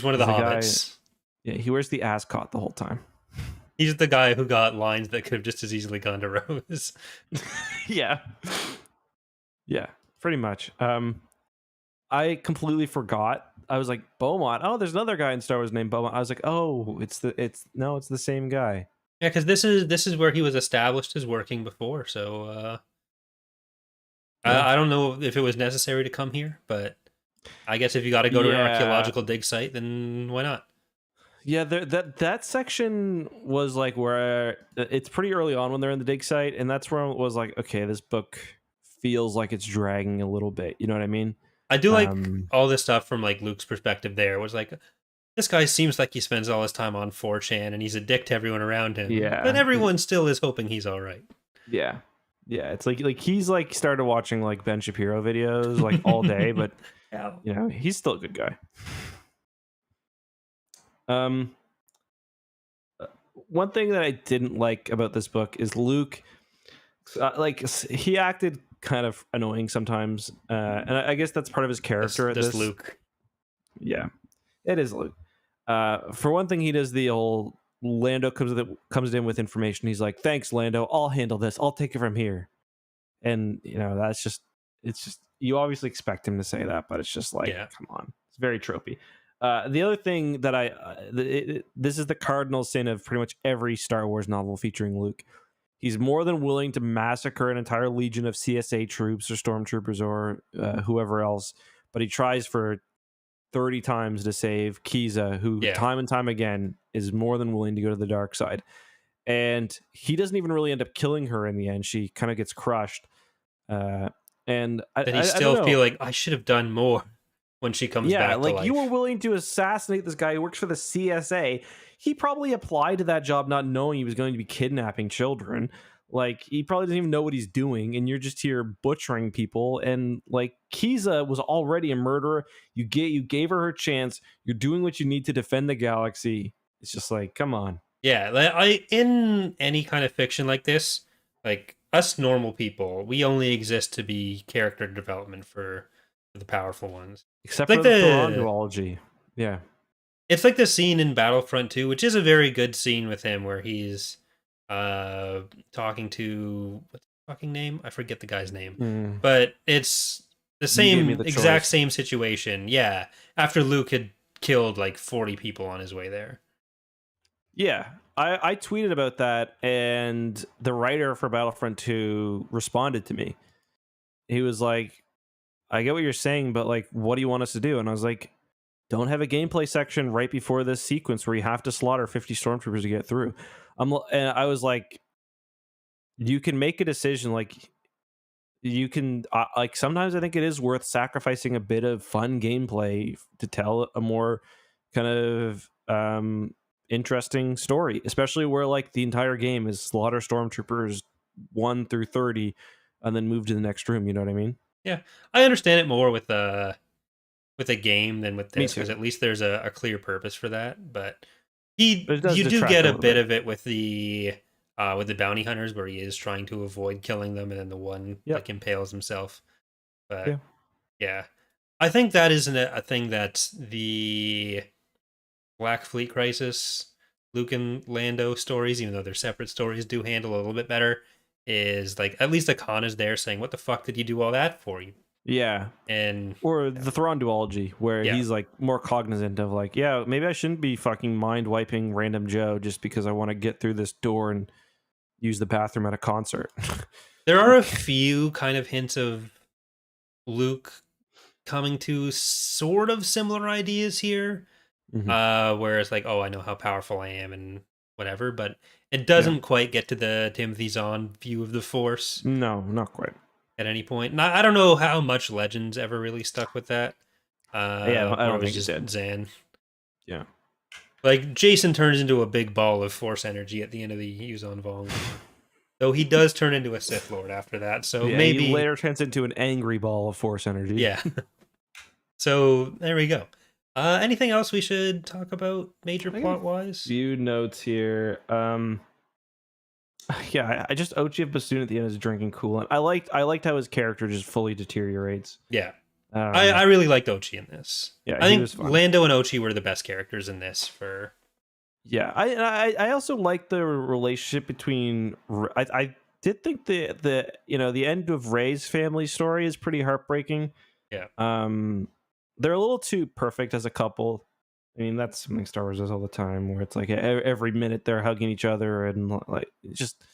one of the hobbits. Yeah, he wears the ascot the whole time. He's the guy who got lines that could have just as easily gone to Rose. Yeah, pretty much. I completely forgot. I was like, Beaumont. Oh, there's another guy in Star Wars named Beaumont. I was like, oh, it's the same guy. Yeah, because this is where he was established as working before. So I don't know if it was necessary to come here, but I guess if you got to go to an archaeological dig site, then why not? Yeah, that section was like where it's pretty early on when they're in the dig site, and that's where it was like, okay, this book feels like it's dragging a little bit. You know what I mean? I do like all this stuff from like Luke's perspective. There was like, this guy seems like he spends all his time on 4chan, and he's a dick to everyone around him. Yeah, but everyone still is hoping he's all right. Yeah. It's like he's like started watching like Ben Shapiro videos like all day, but he's still a good guy. One thing that I didn't like about this book is Luke. Like he acted kind of annoying sometimes, and I guess that's part of his character. That's Luke. Yeah, it is Luke. For one thing, he does the old Lando comes in with information. He's like, "Thanks, Lando. I'll handle this. I'll take it from here." And it's just you obviously expect him to say that, but it's just like, come on, it's very tropey. The other thing that this is the cardinal sin of pretty much every Star Wars novel featuring Luke. He's more than willing to massacre an entire legion of CSA troops or stormtroopers or whoever else, but he tries for 30 times to save Kiza, who time and time again is more than willing to go to the dark side. And he doesn't even really end up killing her in the end. She kind of gets crushed. And I still feel like I should have done more when she comes back to life. You were willing to assassinate this guy who works for the CSA. He probably applied to that job not knowing he was going to be kidnapping children. Like, he probably doesn't even know what he's doing, and you're just here butchering people. And like, Kiza was already a murderer. You gave her chance. You're doing what you need to defend the galaxy. It's just like, come on. Yeah, in any kind of fiction like this, like us normal people, we only exist to be character development for the powerful ones. Except like for the Thrawn duology. Yeah. It's like the scene in Battlefront 2, which is a very good scene with him, where he's talking to fucking name? I forget the guy's name, Mm. but it's the You gave me same the exact choice. same situation. Yeah, after Luke had killed like 40 people on his way there. Yeah, I tweeted about that, and the writer for Battlefront 2 responded to me. He was like, I get what you're saying, but like, what do you want us to do? And I was like, don't have a gameplay section right before this sequence where you have to slaughter 50 stormtroopers to get through. And I was like, you can make a decision. Like, you can, like, sometimes I think it is worth sacrificing a bit of fun gameplay to tell a more kind of interesting story, especially where like the entire game is slaughter stormtroopers 1 through 30 and then move to the next room. You know what I mean? Yeah, I understand it more with a game than with Me this because too. at least there's a clear purpose for that. But But it does you do detract get a a little bit bit. of it with the bounty hunters where he is trying to avoid killing them, and then the one Yep. like impales himself. Yeah. But yeah, I think that isn't a thing that the Black Fleet Crisis, Luke and Lando stories, even though they're separate stories, do handle a little bit better. Is like at least Khan is there saying, "What the fuck did you do all that for?" Yeah. And Or yeah, the Thrawn duology, where yeah. he's like more cognizant of like, yeah, maybe I shouldn't be fucking mind wiping random Joe just because I want to get through this door and use the bathroom at a concert. There are a few kind of hints of Luke coming to sort of similar ideas here. Mhm. Where it's like, oh, I know how powerful I am and whatever, but it Yeah. doesn't quite get to the Timothy Zahn view of the Force No, not quite. at any point. And I don't know how much Legends ever really stuck with that. Yeah, I Where it don't was think it just did. Zan. Yeah. Like Jason turns into a big ball of Force energy at the end of the Yuzon Vong. Though he does turn into a Sith Lord after that, so Yeah, he maybe, later turns into an angry ball of force energy. yeah. So there we go. Anything else we should talk about major I got a plot wise? few notes here. Yeah, I just Ochi Bassoon at the end is drinking coolant. I liked how his character just fully deteriorates. Yeah. I Um, really liked Ochi in this. yeah, I he think was fun. Lando and Ochi were the best characters in this for Yeah, I also like the relationship between. I did think the end of Rey's family story is pretty heartbreaking. yeah. They're a little too perfect as a couple. I mean, that's something Star Wars does all the time, where it's like every minute they're hugging each other and like it's just.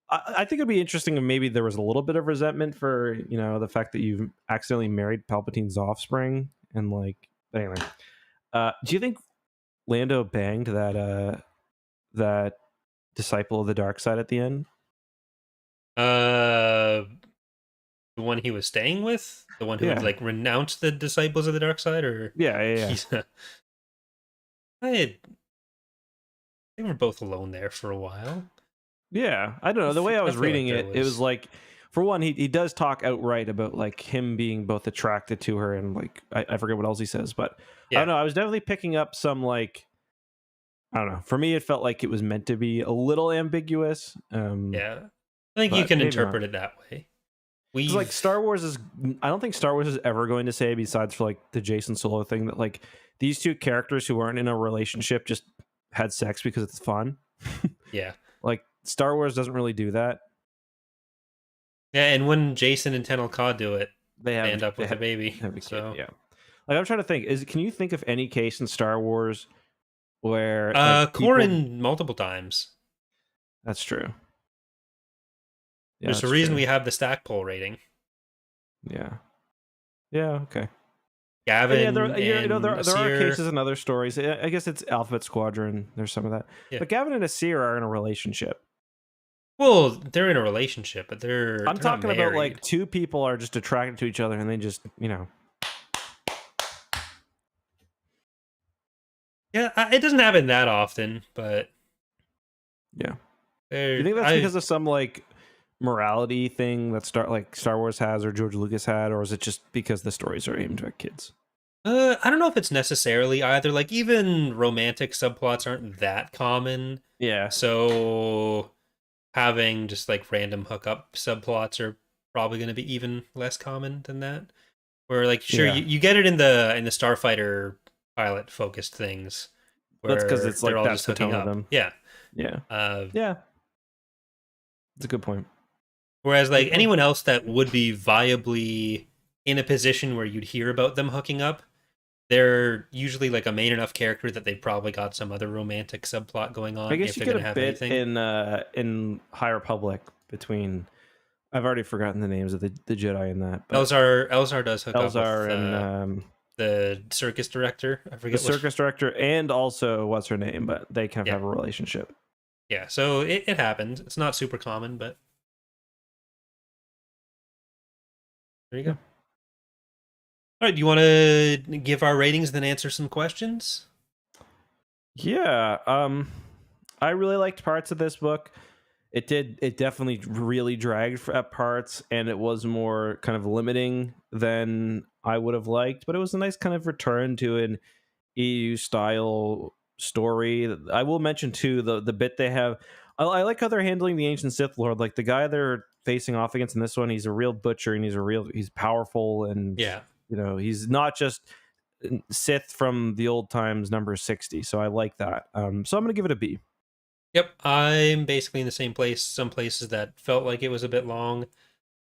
I think it'd be interesting if maybe there was a little bit of resentment for the fact that you've accidentally married Palpatine's offspring and like. Anyway, do you think Lando banged that disciple of the dark side at the end? Uh the one he was staying with? The one who had Yeah, like renounced the disciples of the dark side, or yeah, yeah, yeah. he's I they were both alone there for a while. Yeah, I don't know. The way I I was feel like reading there it, it was was like, for one, he does talk outright about like him being both attracted to her and like I forget what else he says, but I don't yeah. know. I was definitely picking up some like I don't know. For me, it felt like it was meant to be a little ambiguous, Yeah. I think you but can maybe not. interpret it that way. Because like We've Star Wars is, I don't think Star Wars is ever going to say, besides for like the Jason Solo thing, that like these two characters who aren't in a relationship just had sex because it's fun. yeah. Like Star Wars doesn't really do that. Yeah, and when Jason and Tenel Ka do it, They they have end up they with a have, baby. have a kid, So yeah. Like I'm trying to think, can you think of any case in Star Wars where like people? Corin multiple times. That's true. Yeah, There's a that's reason true. we have the stack poll rating. Yeah, yeah, okay. And yeah, Gavin and there are Asir. cases in other stories. I guess it's Alphabet Squadron. There's some of that, Yeah. but Gavin and Asir are in a relationship. Well, they're in a relationship, but I'm they're not talking about married. like two people are just attracted to each other and they just Yeah, it doesn't happen that often, but yeah. Do you there think that's I because of some like morality thing that Star Wars has or George Lucas had, or is it just because the stories are aimed at kids? I don't know if it's necessarily either. Like even romantic subplots aren't that common. Yeah, So having just like random hookup subplots are probably going to be even less common than that. Where like sure yeah. you get it in the starfighter pilot focused things That's because where it's they're like all that's just the hooking tone of up. them. Yeah. Yeah, Uh yeah. It's a good point. Whereas like Okay. anyone else that would be viably in a position where you'd hear about them hooking up, they're usually like a main enough character that they've probably got some other romantic subplot going I on guess if you they're get going a to have bit anything. in High Republic between. I've already forgotten the names of the Jedi in that, but Elzar does hook up with Elzar and the circus director. I the forget what. circus director, and also what's her name, but they kind of Yeah, have a relationship. yeah. So it happens. It's not super common, but there you go. Yeah. All right, do you want to give our ratings, then answer some questions? Yeah. I really liked parts of this book. It definitely really dragged at parts, and it was more kind of limiting than I would have liked, but it was a nice kind of return to an EU style story. I will mention too the bit they have. I like how they're handling the ancient Sith Lord. Like the guy they're facing off against in this one, he's a real butcher, and he's powerful, and Yeah. he's not just Sith from the old times, number 60. So I like that. So I'm gonna give it a B. Yep, I'm basically in the same place. Some places that felt like it was a bit long.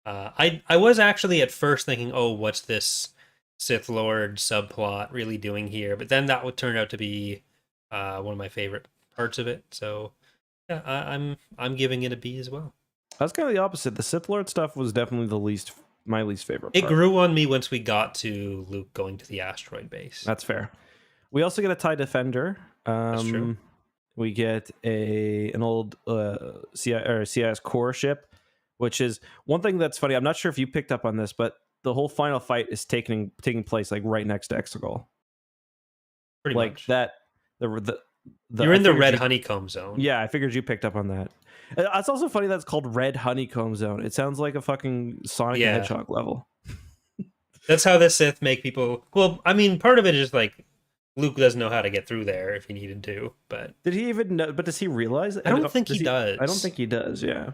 I was actually at first thinking, oh, what's this Sith Lord subplot really doing here? But then that would turn out to be one of my favorite parts of it. So yeah, I'm giving it a B as well. That's kind of the opposite. The Sith Lord stuff was definitely my least favorite It part. grew on me once we got to Luke going to the asteroid base. That's fair. We also get a TIE Defender. That's true. We get an old CIS core ship, which is one thing that's funny. I'm not sure if you picked up on this, but the whole final fight is taking place like right next to Exegol. Pretty Like much. that. The You're I in the figured red you, honeycomb zone. yeah, I figured you picked up on that. It's also funny that it's called Red Honeycomb Zone. It sounds like a fucking Sonic the Yeah. Hedgehog level. That's how the Sith make people. Well, I mean, part of it is just like Luke doesn't know how to get through there if he needed to, but Did he even know? But does he realize it? I don't think he I don't does. think he does. Yeah.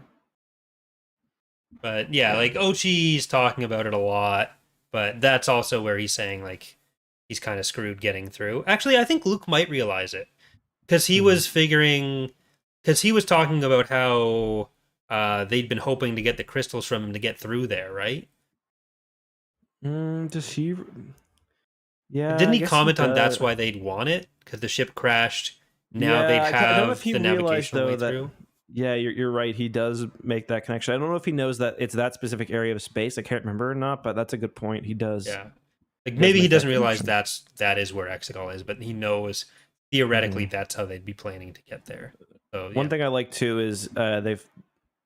But yeah, like Ochi's talking about it a lot, but that's also where he's saying like he's kind of screwed getting through. Actually, I think Luke might realize it because he Mhm. was figuring because he was talking about how they'd been hoping to get the crystals from him to get through there, right? Does he? Yeah, Didn't I he guess he comment on that's does. why they'd want it because the ship crashed? Now they'd Yeah, I don't know if have he the realized navigational though way that. through. Yeah, you're right. He does make that connection. I don't know if he knows that it's that specific area of space. I can't remember or not, but that's a good point. He does. Yeah. Like He does maybe he make that doesn't realize connection. that is where Exegol is, but he knows theoretically Mhm. that's how they'd be planning to get there. So One yeah, thing I like too is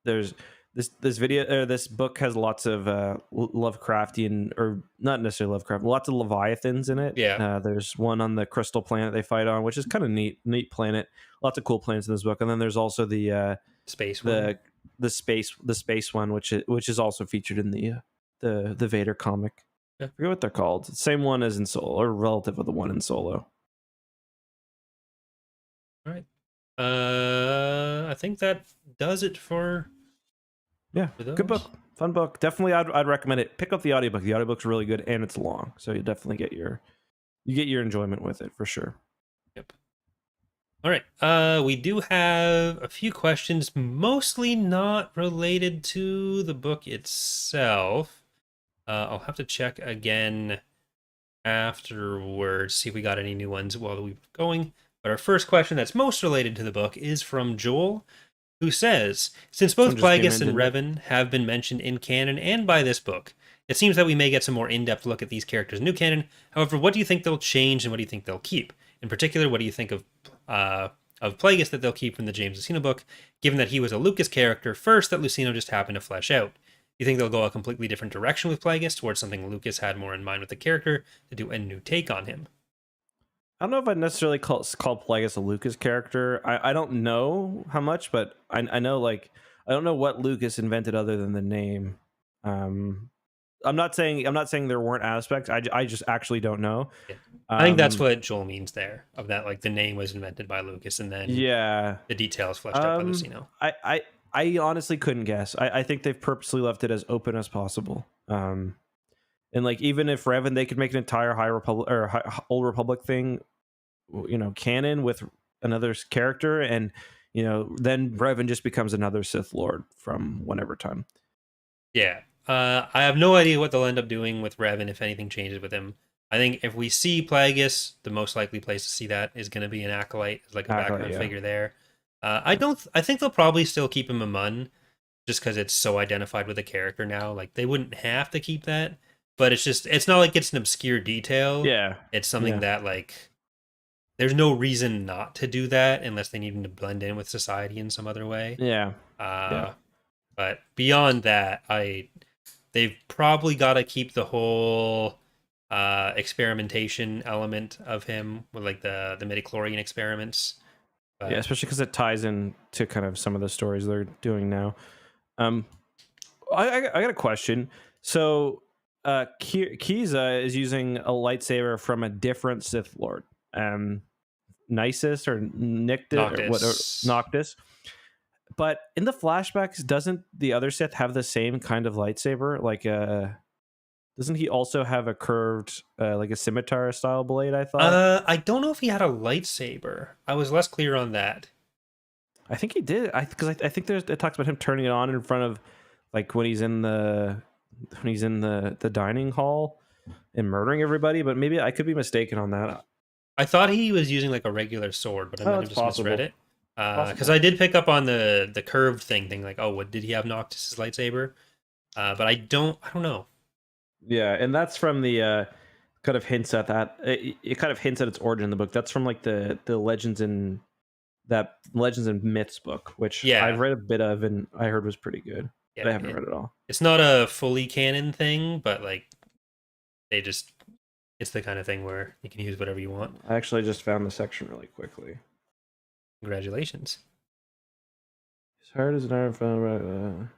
there's this book has lots of Lovecraftian, or not necessarily Lovecraft, lots of Leviathans in it. yeah, There's one on the crystal planet they fight on, which is kind of neat planet. Lots of cool planets in this book, and then there's also space one. the the space one, which is also featured in the Vader comic. Yeah. I forget what they're called. Same one as in Solo, or relative of the one in Solo. All right. I think that does it Yeah, for good those. book, fun book. Definitely, I'd recommend it. Pick up the audiobook. The audiobook's really good and it's long, so you definitely get your enjoyment with it for sure. Yep. All right. We do have a few questions, mostly not related to the book itself. I'll have to check again afterwards, see if we got any new ones while we were going. But our first question that's most related to the book is from Joel, who says, since This both one just came Plagueis in, and didn't it? Revan have been mentioned in canon and by this book, it seems that we may get some more in-depth look at these characters in new canon. However, what do you think they'll change and what do you think they'll keep? In particular, what do you think of Plagueis that they'll keep from the James Luceno book, given that he was a Lucas character first that Luceno just happened to flesh out? You think they'll go a completely different direction with Plagueis towards something Lucas had more in mind with the character to do a new take on him? I don't know if I'd necessarily call Plagueis a Lucas character. I don't know how much, but I know, like, I don't know what Lucas invented other than the name. I'm not saying there weren't aspects. I just actually don't know. Yeah. I think that's Um, what Joel means there, of that like the name was invented by Lucas and then yeah. the details fleshed out by Luceno. I, I I honestly couldn't guess. I think they've purposely left it as open as possible. And like, even if Revan, they could make an entire High Republic or Old Republic thing, canon with another character, and then Revan just becomes another Sith Lord from whenever time. Yeah. I have no idea what they'll end up doing with Revan if anything changes with him. I think if we see Plagueis, the most likely place to see that is going to be an acolyte, like a Acolyte, background yeah. figure there. I don't. I think they'll probably still keep him a Mun, just because it's so identified with the character now. Like they wouldn't have to keep that, but it's not like it's an obscure detail. Yeah. It's something Yeah. that like there's no reason not to do that unless they need him to blend in with society in some other way. Yeah. Yeah. Uh, but beyond that, they've probably got to keep the whole experimentation element of him with like the midichlorian experiments. Yeah, But especially because it ties in to kind of some of the stories they're doing now. Um, I got a question. So, Kiza is using a lightsaber from a different Sith Lord, Nisus or Nictus or what? Or Noctis. Noctis. But in the flashbacks, doesn't the other Sith have the same kind of lightsaber? Like, doesn't he also have a curved, like a scimitar style blade? I thought. I don't know if he had a lightsaber. I was less clear on that. I think he did. I think it talks about him turning it on in front of, like when he's in the dining hall and murdering everybody. But maybe I could be mistaken on that. I thought he was using like a regular sword, but I Oh, might it's have just misread possible. it. Because Possible. I did pick up on the curved thing, like, oh, what did he have Noctis's lightsaber? But I don't know. Yeah, and that's from the kind of hints at that. It kind of hints at its origin in the book. That's from like the Legends and Myths book, which I've Yeah, read a bit of and I heard was pretty good, but yeah. I haven't read it all. It's not a fully canon thing, but like they just it's the kind of thing where you can use whatever you want. I actually just found the section really quickly. Congratulations. As hard as an iron found.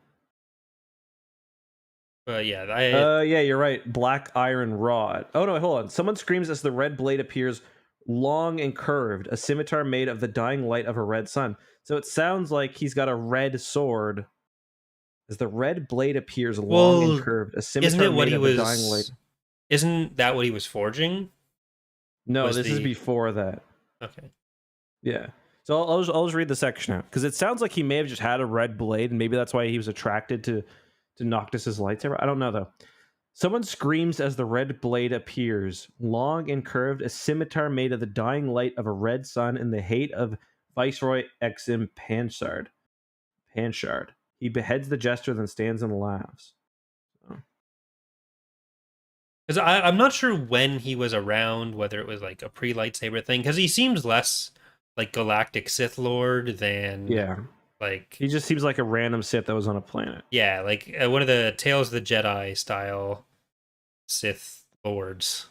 But yeah, I Yeah, you're right. Black iron rod. Oh no, hold on. Someone screams as the red blade appears, long and curved, a scimitar made of the dying light of a red sun. So it sounds like he's got a red sword. As the red blade appears, long and well, curved, a isn't scimitar it what made he of the dying light. was? Isn't that what he was forging? No, Was this is the before that. okay? Yeah. So I'll just read the section out because it sounds like he may have just had a red blade, and maybe that's why he was attracted to Noctis's lightsaber. I don't know though. Someone screams as the red blade appears, long and curved, a scimitar made of the dying light of a red sun in the hate of Viceroy Exim Panchard. Panchard. He beheads the jester, then stands and laughs. Oh. Because I'm not sure when he was around, whether it was like a pre lightsaber thing. Because he seems less like Galactic Sith Lord than Yeah. like He just seems like a random Sith that was on a planet. yeah, like one of the Tales of the Jedi style Sith lords.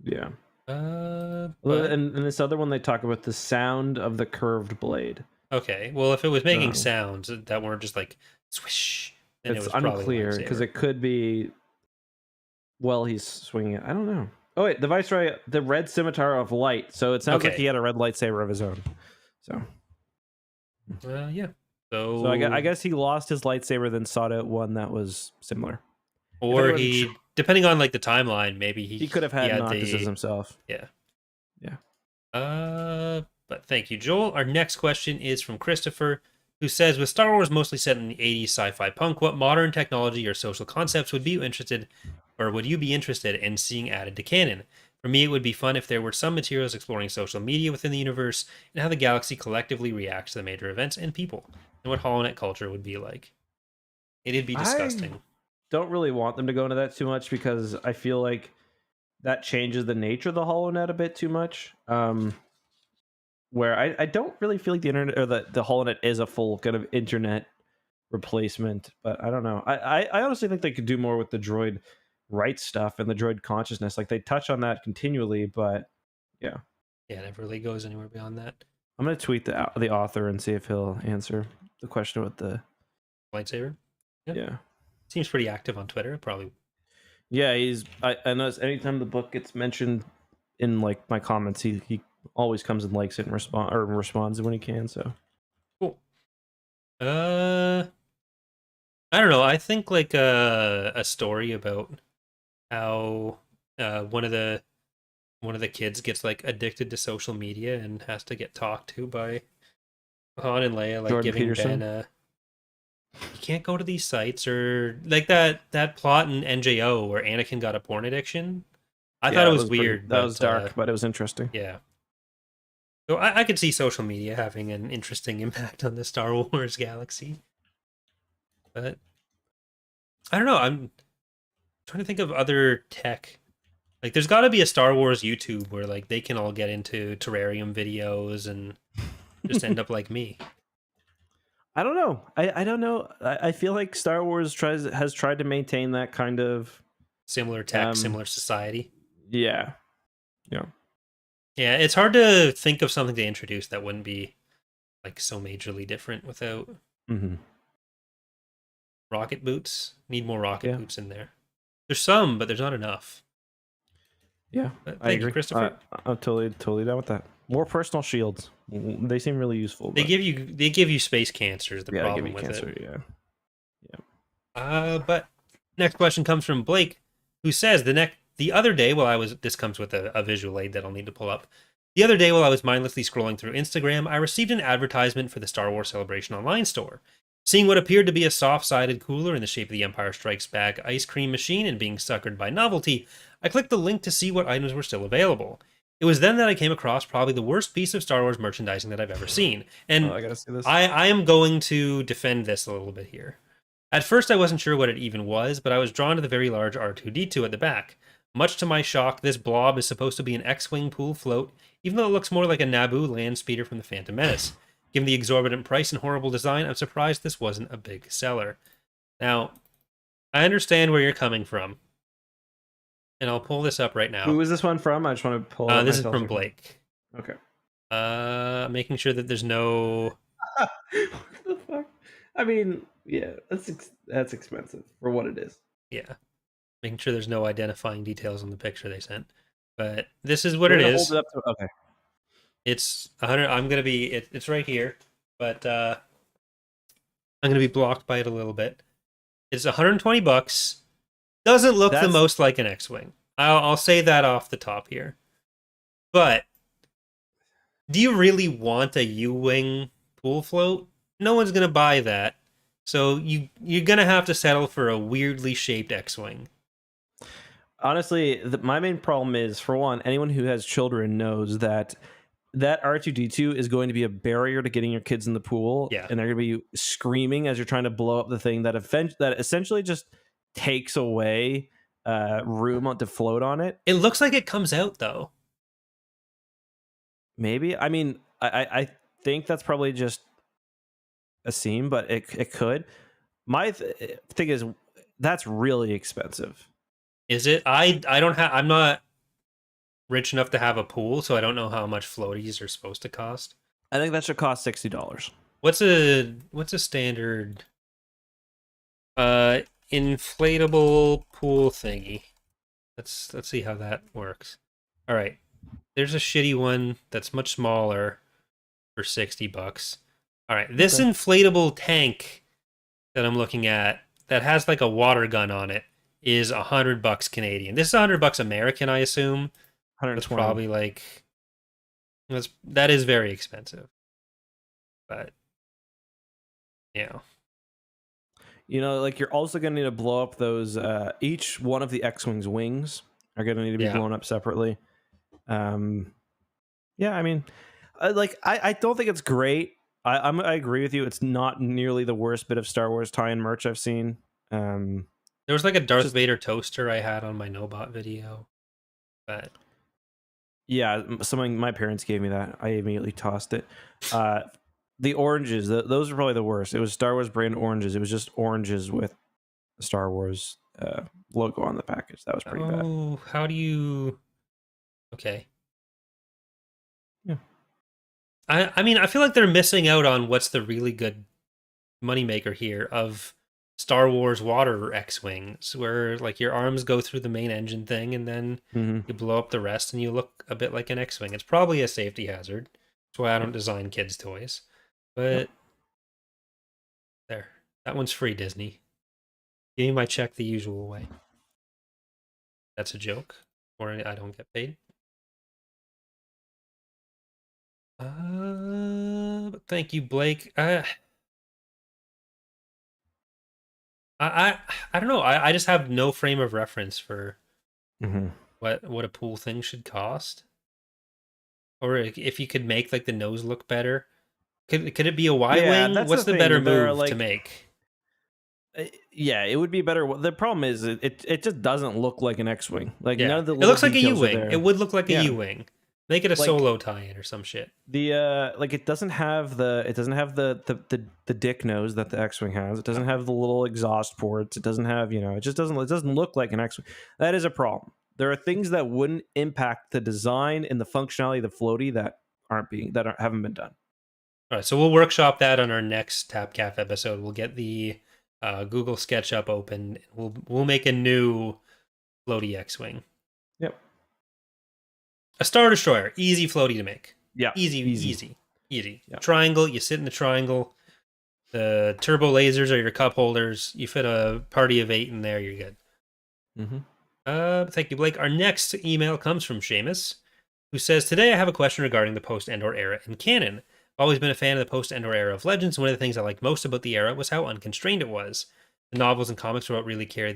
Yeah. But And this other one, they talk about the sound of the curved blade. okay. Well, if it was making So sounds that weren't just like swish, then it it's was probably a unclear because lightsaber. it could be, well, he's swinging it. I don't know. Oh, wait. The Viceroy, the red scimitar of light. So it sounds like he Okay. had a red lightsaber of his own. So. Yeah. So I So, guess he lost his lightsaber, then sought out one that was similar. If or anyone, he, depending on like the timeline, maybe he could have he had had Noctis's the himself. yeah. Yeah. But thank you, Joel. Our next question is from Christopher, who says, with Star Wars mostly set in the 80s sci-fi punk, what modern technology or social concepts would you be interested in seeing added to canon? For me, it would be fun if there were some materials exploring social media within the universe and how the galaxy collectively reacts to the major events and people, and what HoloNet culture would be like. It'd be I disgusting. don't really want them to go into that too much because I feel like that changes the nature of the HoloNet a bit too much. Where I don't really feel like the internet or the HoloNet is a full kind of internet replacement, but I don't know. I honestly think they could do more with the droid rights stuff and the droid consciousness. Like they touch on that continually, but yeah. Yeah, it never really goes anywhere beyond that. I'm gonna tweet the author and see if he'll answer the question about the Lightsaber? Yeah. yeah. Seems pretty active on Twitter. Probably. Yeah, I notice anytime the book gets mentioned in like my comments, he always comes and likes it and responds when he can. So Cool. Uh, I don't know. I think like a story about how one of the kids gets like addicted to social media and has to get talked to by Han and Leia, like Jordan giving Ben Peterson. a you can't go to these sites, or like that plot in NJO where Anakin got a porn addiction. I thought Yeah, it it was was pretty. weird, That was but dark, but it was interesting. yeah. So I could see social media having an interesting impact on the Star Wars galaxy. But I don't know. I'm trying to think of other tech. Like, there's got to be a Star Wars YouTube where like they can all get into terrarium videos and just end up like me. I don't know. I don't know. I feel like Star Wars has tried to maintain that kind of Similar tech, um similar society. yeah. Yeah. Yeah, it's hard to think of something to introduce that wouldn't be like so majorly different without Mm-hmm. rocket boots. Need more rocket Yeah. boots in there. There's some, but there's not enough. Yeah. But I thank you, agree. Christopher. I'm totally down with that. More personal shields. They seem really useful. They But give you space cancer is the yeah, they give problem you with cancer. it. Yeah. Yeah. But next question comes from Blake, who says the other day while I was this comes with a visual aid that I'll need to pull up. The other day while I was mindlessly scrolling through Instagram, I received an advertisement for the Star Wars Celebration online store. Seeing what appeared to be a soft-sided cooler in the shape of the Empire Strikes Back ice cream machine and being suckered by novelty, I clicked the link to see what items were still available. It was then that I came across probably the worst piece of Star Wars merchandising that I've ever seen. Oh, And I gotta see this. I am going to defend this a little bit here. At first, I wasn't sure what it even was, but I was drawn to the very large R2D2 at the back. Much to my shock, this blob is supposed to be an X-Wing pool float, even though it looks more like a Naboo land speeder from the Phantom Menace. Given the exorbitant price and horrible design, I'm surprised this wasn't a big seller. Now, I understand where you're coming from, and I'll pull this up right Who now. is this one from? I just want to pull it up This is myself. from Blake. Okay. Making sure that there's no... What the fuck? I mean, yeah, that's expensive for what it is. Yeah. Making sure there's no identifying details on the picture they sent. But this is what We're it gonna is. hold it up to okay. It's 100. I'm gonna be. It's right here, but I'm gonna be blocked by it a little bit. It's 120 bucks. Doesn't look the That's most like an X-wing. I'll say that off the top here. But do you really want a U-wing pool float? No one's gonna buy that. So you're gonna have to settle for a weirdly shaped X-wing. honestly my main problem is, for one, anyone who has children knows that R2D2 is going to be a barrier to getting your kids in the pool, Yeah. and they're going to be screaming as you're trying to blow up the thing that essentially just takes away room to float on it. It looks like it comes out though. Maybe. I mean, I think that's probably just a seam, but it could. My thing is, that's really expensive. Is it? I don't have. I'm not rich enough to have a pool, so I don't know how much floaties are supposed to cost. I think that should cost $60. What's a standard inflatable pool thingy? Let's see how that works. All right. There's a shitty one that's much smaller for 60 bucks. All right. This Okay. inflatable tank that I'm looking at that has like a water gun on it is 100 bucks Canadian. This is 100 bucks American, I assume. That's 120. probably like that is very expensive. But yeah. You know, like, you're also going to need to blow up those. Each one of the X-wing's wings are going to need to be blown up separately. Yeah, I mean, I don't think it's great. I agree with you. It's not nearly the worst bit of Star Wars tie-in merch I've seen. There was like a Darth Vader toaster I had on my Nobot video, but yeah, my parents gave me that. I immediately tossed it. The oranges, those are probably the worst. It was Star Wars brand oranges. It was just oranges with the Star Wars logo on the package. That was pretty bad. Oh, how do you? Okay. Yeah. I mean, I feel like they're missing out on what's the really good moneymaker here of Star Wars water X-wings, where like your arms go through the main engine thing and then you blow up the rest and you look a bit like an X-wing. It's probably a safety hazard. That's why I don't design kids' toys. But there, that one's free, Disney. Give me my check the usual way. That's a joke, or I don't get paid. But thank you, Blake. I I don't know. I just have no frame of reference for Mm-hmm. what a pool thing should cost, or if you could make like the nose look better. Could it be a Y Yeah, wing? that's What's the the better thing. There are move to like, make? yeah, it would be better. The problem is it just doesn't look like an X-wing. Like none Yeah, of the it little looks like a U details are wing. It there. would look like a Yeah, U wing. Make it a like solo tie-in or some shit. like it doesn't have the dick nose that the X-wing has. It doesn't have the little exhaust ports. It doesn't have, it doesn't look like an X-wing. That is a problem. There are things that wouldn't impact the design and the functionality of the floaty that haven't been done. All right, so we'll workshop that on our next Tapcaf episode. We'll get the Google SketchUp open. We'll make a new floaty X-wing, Yep. a Star Destroyer, easy floaty to make. Yeah. Easy, Easy. easy, easy. Yeah. Triangle. You sit in the triangle. The turbo lasers are your cup holders. You fit a party of 8 in there. You're good. Mm-hmm. Thank you, Blake. Our next email comes from Seamus, who says, "Today I have a question regarding the post-Endor era in canon. I've always been a fan of the post-Endor era of Legends, and one of the things I liked most about the era was how unconstrained it was. The novels and comics were what really carried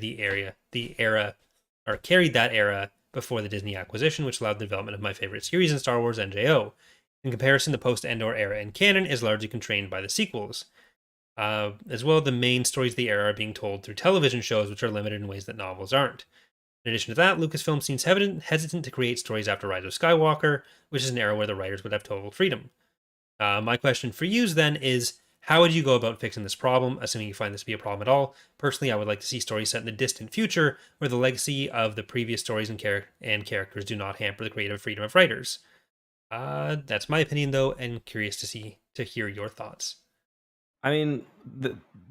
carried that era before the Disney acquisition, which allowed the development of my favorite series in Star Wars, NJO. In comparison, the post-Endor era in canon is largely constrained by the sequels. As well, the main stories of the era are being told through television shows, which are limited in ways that novels aren't. In addition to that, Lucasfilm seems hesitant to create stories after Rise of Skywalker, which is an era where the writers would have total freedom. My question for you then is, how would you go about fixing this problem, assuming you find this to be a problem at all? Personally, I would like to see stories set in the distant future, where the legacy of the previous stories and characters do not hamper the creative freedom of writers. That's my opinion, though, and curious to hear your thoughts. I mean,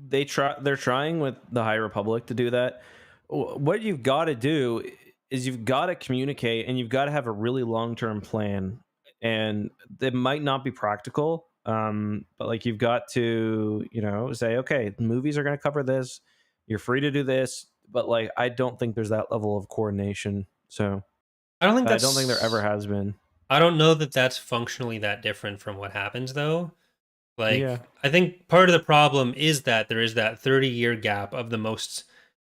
they're trying with the High Republic to do that. What you've got to do is you've got to communicate, and you've got to have a really long-term plan. And it might not be practical, but like you've got to, say, okay, movies are going to cover this. You're free to do this, but like I don't think there's that level of coordination. So I don't think I don't think there ever that's. has been. I don't know that that's functionally that different from what happens, though. Yeah. Like, I think part of the problem is that there is that 30-year gap of the most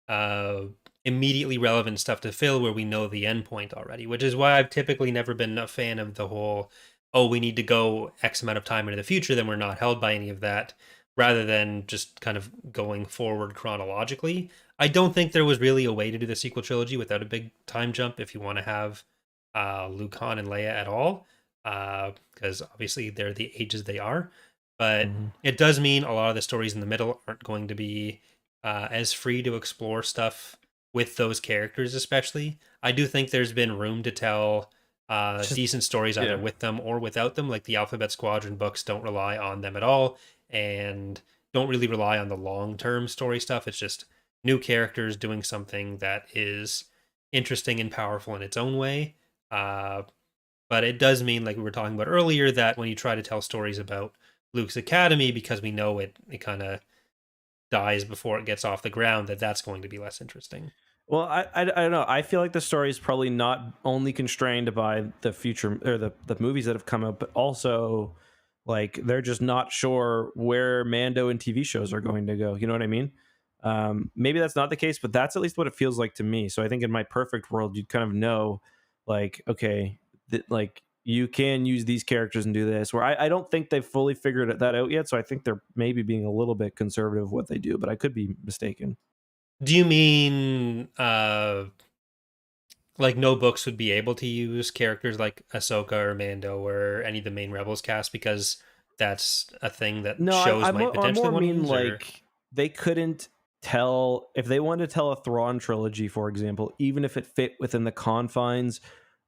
uh, immediately relevant stuff to fill where we know the endpoint already, which is why I've typically never been a fan of the whole, oh, we need to go X amount of time into the future, then we're not held by any of that, rather than just kind of going forward chronologically. I don't think there was really a way to do the sequel trilogy without a big time jump if you want to have Luke, Han, and Leia at all, because obviously they're the ages they are. But Mhm. it does mean a lot of the stories in the middle aren't going to be as free to explore stuff with those characters, especially. I do think there's been room to tell It's just decent stories either yeah. with them or without them. Like the Alphabet Squadron books don't rely on them at all and don't really rely on the long term story stuff. It's just new characters doing something that is interesting and powerful in its own way. Uh, but it does mean, like we were talking about earlier, that when you try to tell stories about Luke's Academy, because we know it kind of dies before it gets off the ground, that's going to be less interesting. Well, I don't know. I feel like the story is probably not only constrained by the future or the movies that have come out, but also like they're just not sure where Mando and TV shows are going to go. You know what I mean? Maybe that's not the case, but that's at least what it feels like to me. So I think in my perfect world, you'd kind of know, like, okay, like you can use these characters and do this. Where I don't think they've fully figured that out yet. So I think they're maybe being a little bit conservative with what they do, but I could be mistaken. Do you mean like no books would be able to use characters like Ahsoka or Mando or any of the main Rebels cast because that's a thing that No, shows might I potentially more want to mean use? Or like they couldn't tell if they wanted to tell a Thrawn trilogy, for example, even if it fit within the confines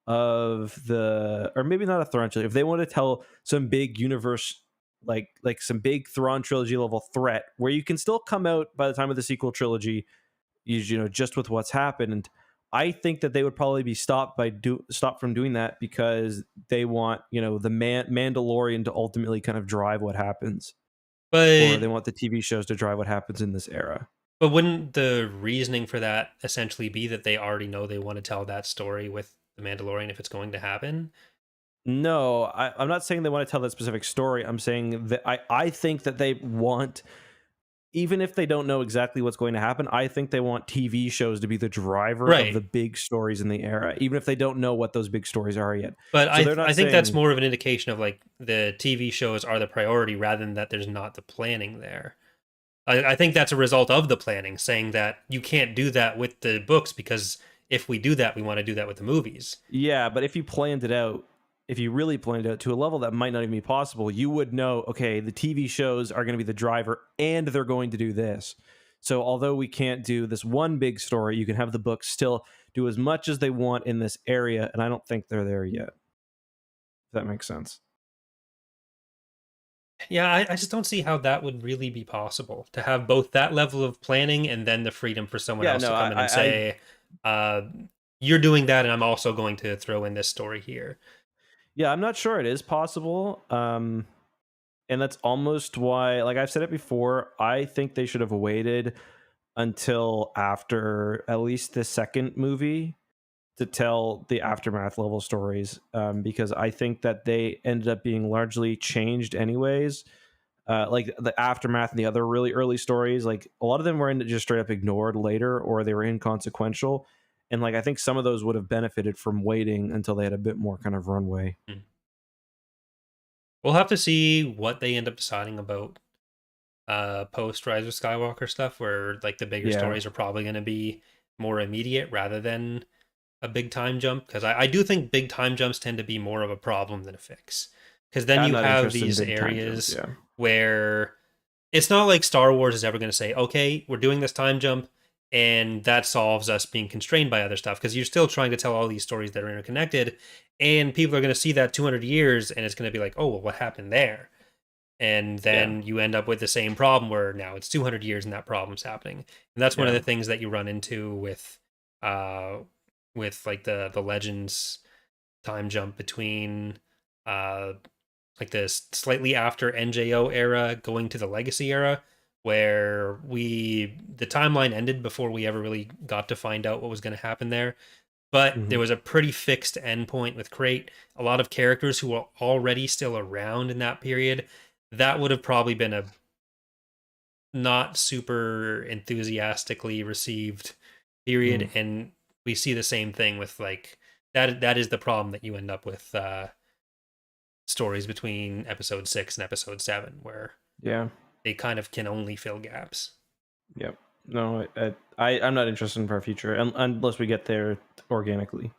of or maybe not a Thrawn trilogy. If they want to tell some big universe, like some big Thrawn trilogy level threat, where you can still come out by the time of the sequel trilogy, just with what's happened. And I think that they would probably be stopped from doing that because they want the Mandalorian to ultimately kind of drive what happens, or but they want the TV shows to drive what happens in this era. but wouldn't the reasoning for that essentially be that they already know they want to tell that story with the Mandalorian if it's going to happen? No, I'm not saying they want to tell that specific story. I'm saying that I think that they want, even if they don't know exactly what's going to happen, I think they want TV shows to be the driver of the Right. big stories in the era, even if they don't know what those big stories are yet. But So they're I not think that's saying, more of an indication of like the TV shows are the priority rather than that there's not the planning there. I think that's a result of the planning, saying that you can't do that with the books because if we do that, we want to do that with the movies. yeah, but if you planned it out, if you really planned it out to a level that might not even be possible, you would know, okay, the TV shows are going to be the driver and they're going to do this. So although we can't do this one big story, you can have the books still do as much as they want in this area, and I don't think they're there yet. If that makes sense. Yeah, I just don't see how that would really be possible to have both that level of planning and then the freedom for someone Yeah, else no, to come in and I say, uh, "You're doing that, and I'm also going to throw in this story here." yeah, I'm not sure it is possible. And that's almost why, like I've said it before, I think they should have waited until after at least the second movie to tell the aftermath level stories, because I think that they ended up being largely changed anyways. Like the aftermath and the other really early stories, like a lot of them were just straight up ignored later, or they were inconsequential. And like I think some of those would have benefited from waiting until they had a bit more kind of runway. Hmm. We'll have to see what they end up deciding about post Rise of Skywalker stuff, where like the bigger Yeah, stories are probably going to be more immediate rather than a big time jump. Because I do think big time jumps tend to be more of a problem than a fix. Because then I'm you not have interested in these big time jumps. areas Yeah, where it's not like Star Wars is ever going to say, okay, we're doing this time jump, and that solves us being constrained by other stuff. Because you're still trying to tell all these stories that are interconnected, and people are going to see that 200 years, and it's going to be like, oh, well, what happened there? And yeah, then you end up with the same problem where now it's 200 years and that problem's happening. And that's one of yeah. the things that you run into uh with like the Legends time jump between uh like this slightly after NJO era going to the Legacy era, where the timeline ended before we ever really got to find out what was going to happen there. But Hmm. there was a pretty fixed endpoint with Crate. A lot of characters who were already still around in that period, that would have probably been a not super enthusiastically received period. And we see the same thing with like that is the problem that you end up with stories between episode 6 and episode 7, where Yeah. they kind of can only fill gaps. Yep. No, I'm not interested in our future unless we get there organically,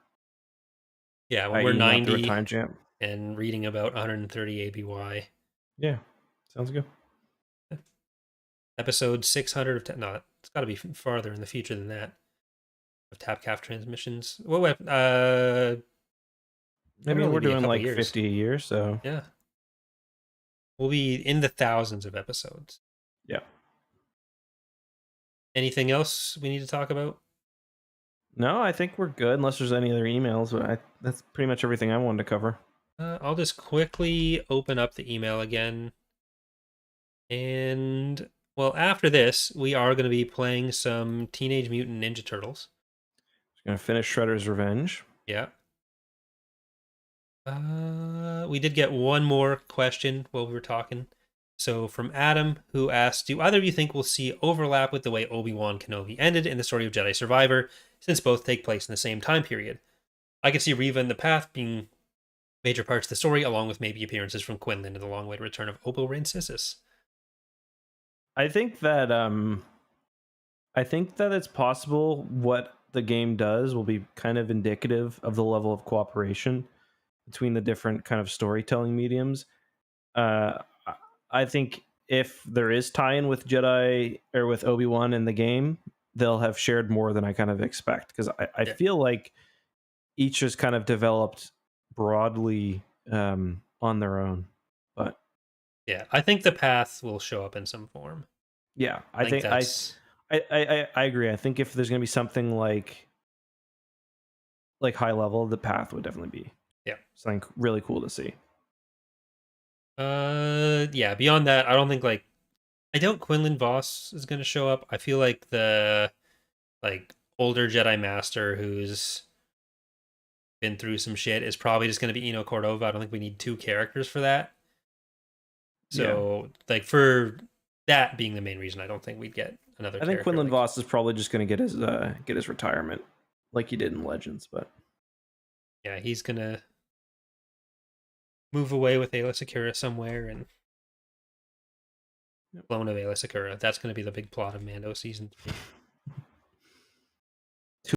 Yeah, when we're i.e., not through a 90 time jump. and reading about 130 ABY. Yeah, sounds good. Episode 600 of no, it's got to be farther in the future than that, of Tapcaf transmissions. Well, I it'll mean, only we're be a doing couple like years. 50 a year, so Yeah, we'll be in the thousands of episodes. yeah. Anything else we need to talk about? No, I think we're good unless there's any other emails. But that's pretty much everything I wanted to cover. I'll just quickly open up the email again. And, well, after this, we are going to be playing some Teenage Mutant Ninja Turtles. Just gonna finish Shredder's Revenge. Yeah. We did get one more question while we were talking. So from Adam, who asked, do either of you think we'll see overlap with the way Obi-Wan Kenobi ended in the story of Jedi Survivor, since both take place in the same time period? I could see Reva and the Path being major parts of the story, along with maybe appearances from Quinlan and the long-awaited return of Obo Rancisis. I think that it's possible what the game does will be kind of indicative of the level of cooperation between the different kind of storytelling mediums. Uh, I think if there is tie-in with Jedi or with Obi-Wan in the game, they'll have shared more than I kind of expect, because I Yeah. feel like each is kind of developed broadly on their own. But Yeah, I think the Path will show up in some form. yeah, I think I that's I agree. I think if there's gonna be something like high level, the Path would definitely be yeah. something really cool to see. Yeah, beyond that, I don't think like I doubt Quinlan Voss is going to show up. I feel like the like older Jedi Master who's been through some shit is probably just going to be Eno Cordova. I don't think we need two characters for that. Yeah. So, like for that being the main reason I don't think we'd get another I think character. Quinlan like, Voss is probably just going to get his retirement, like he did in Legends. But yeah, he's gonna move away with Ayla Secura somewhere and clone of Ayla Secura. That's gonna be the big plot of Mando season 3.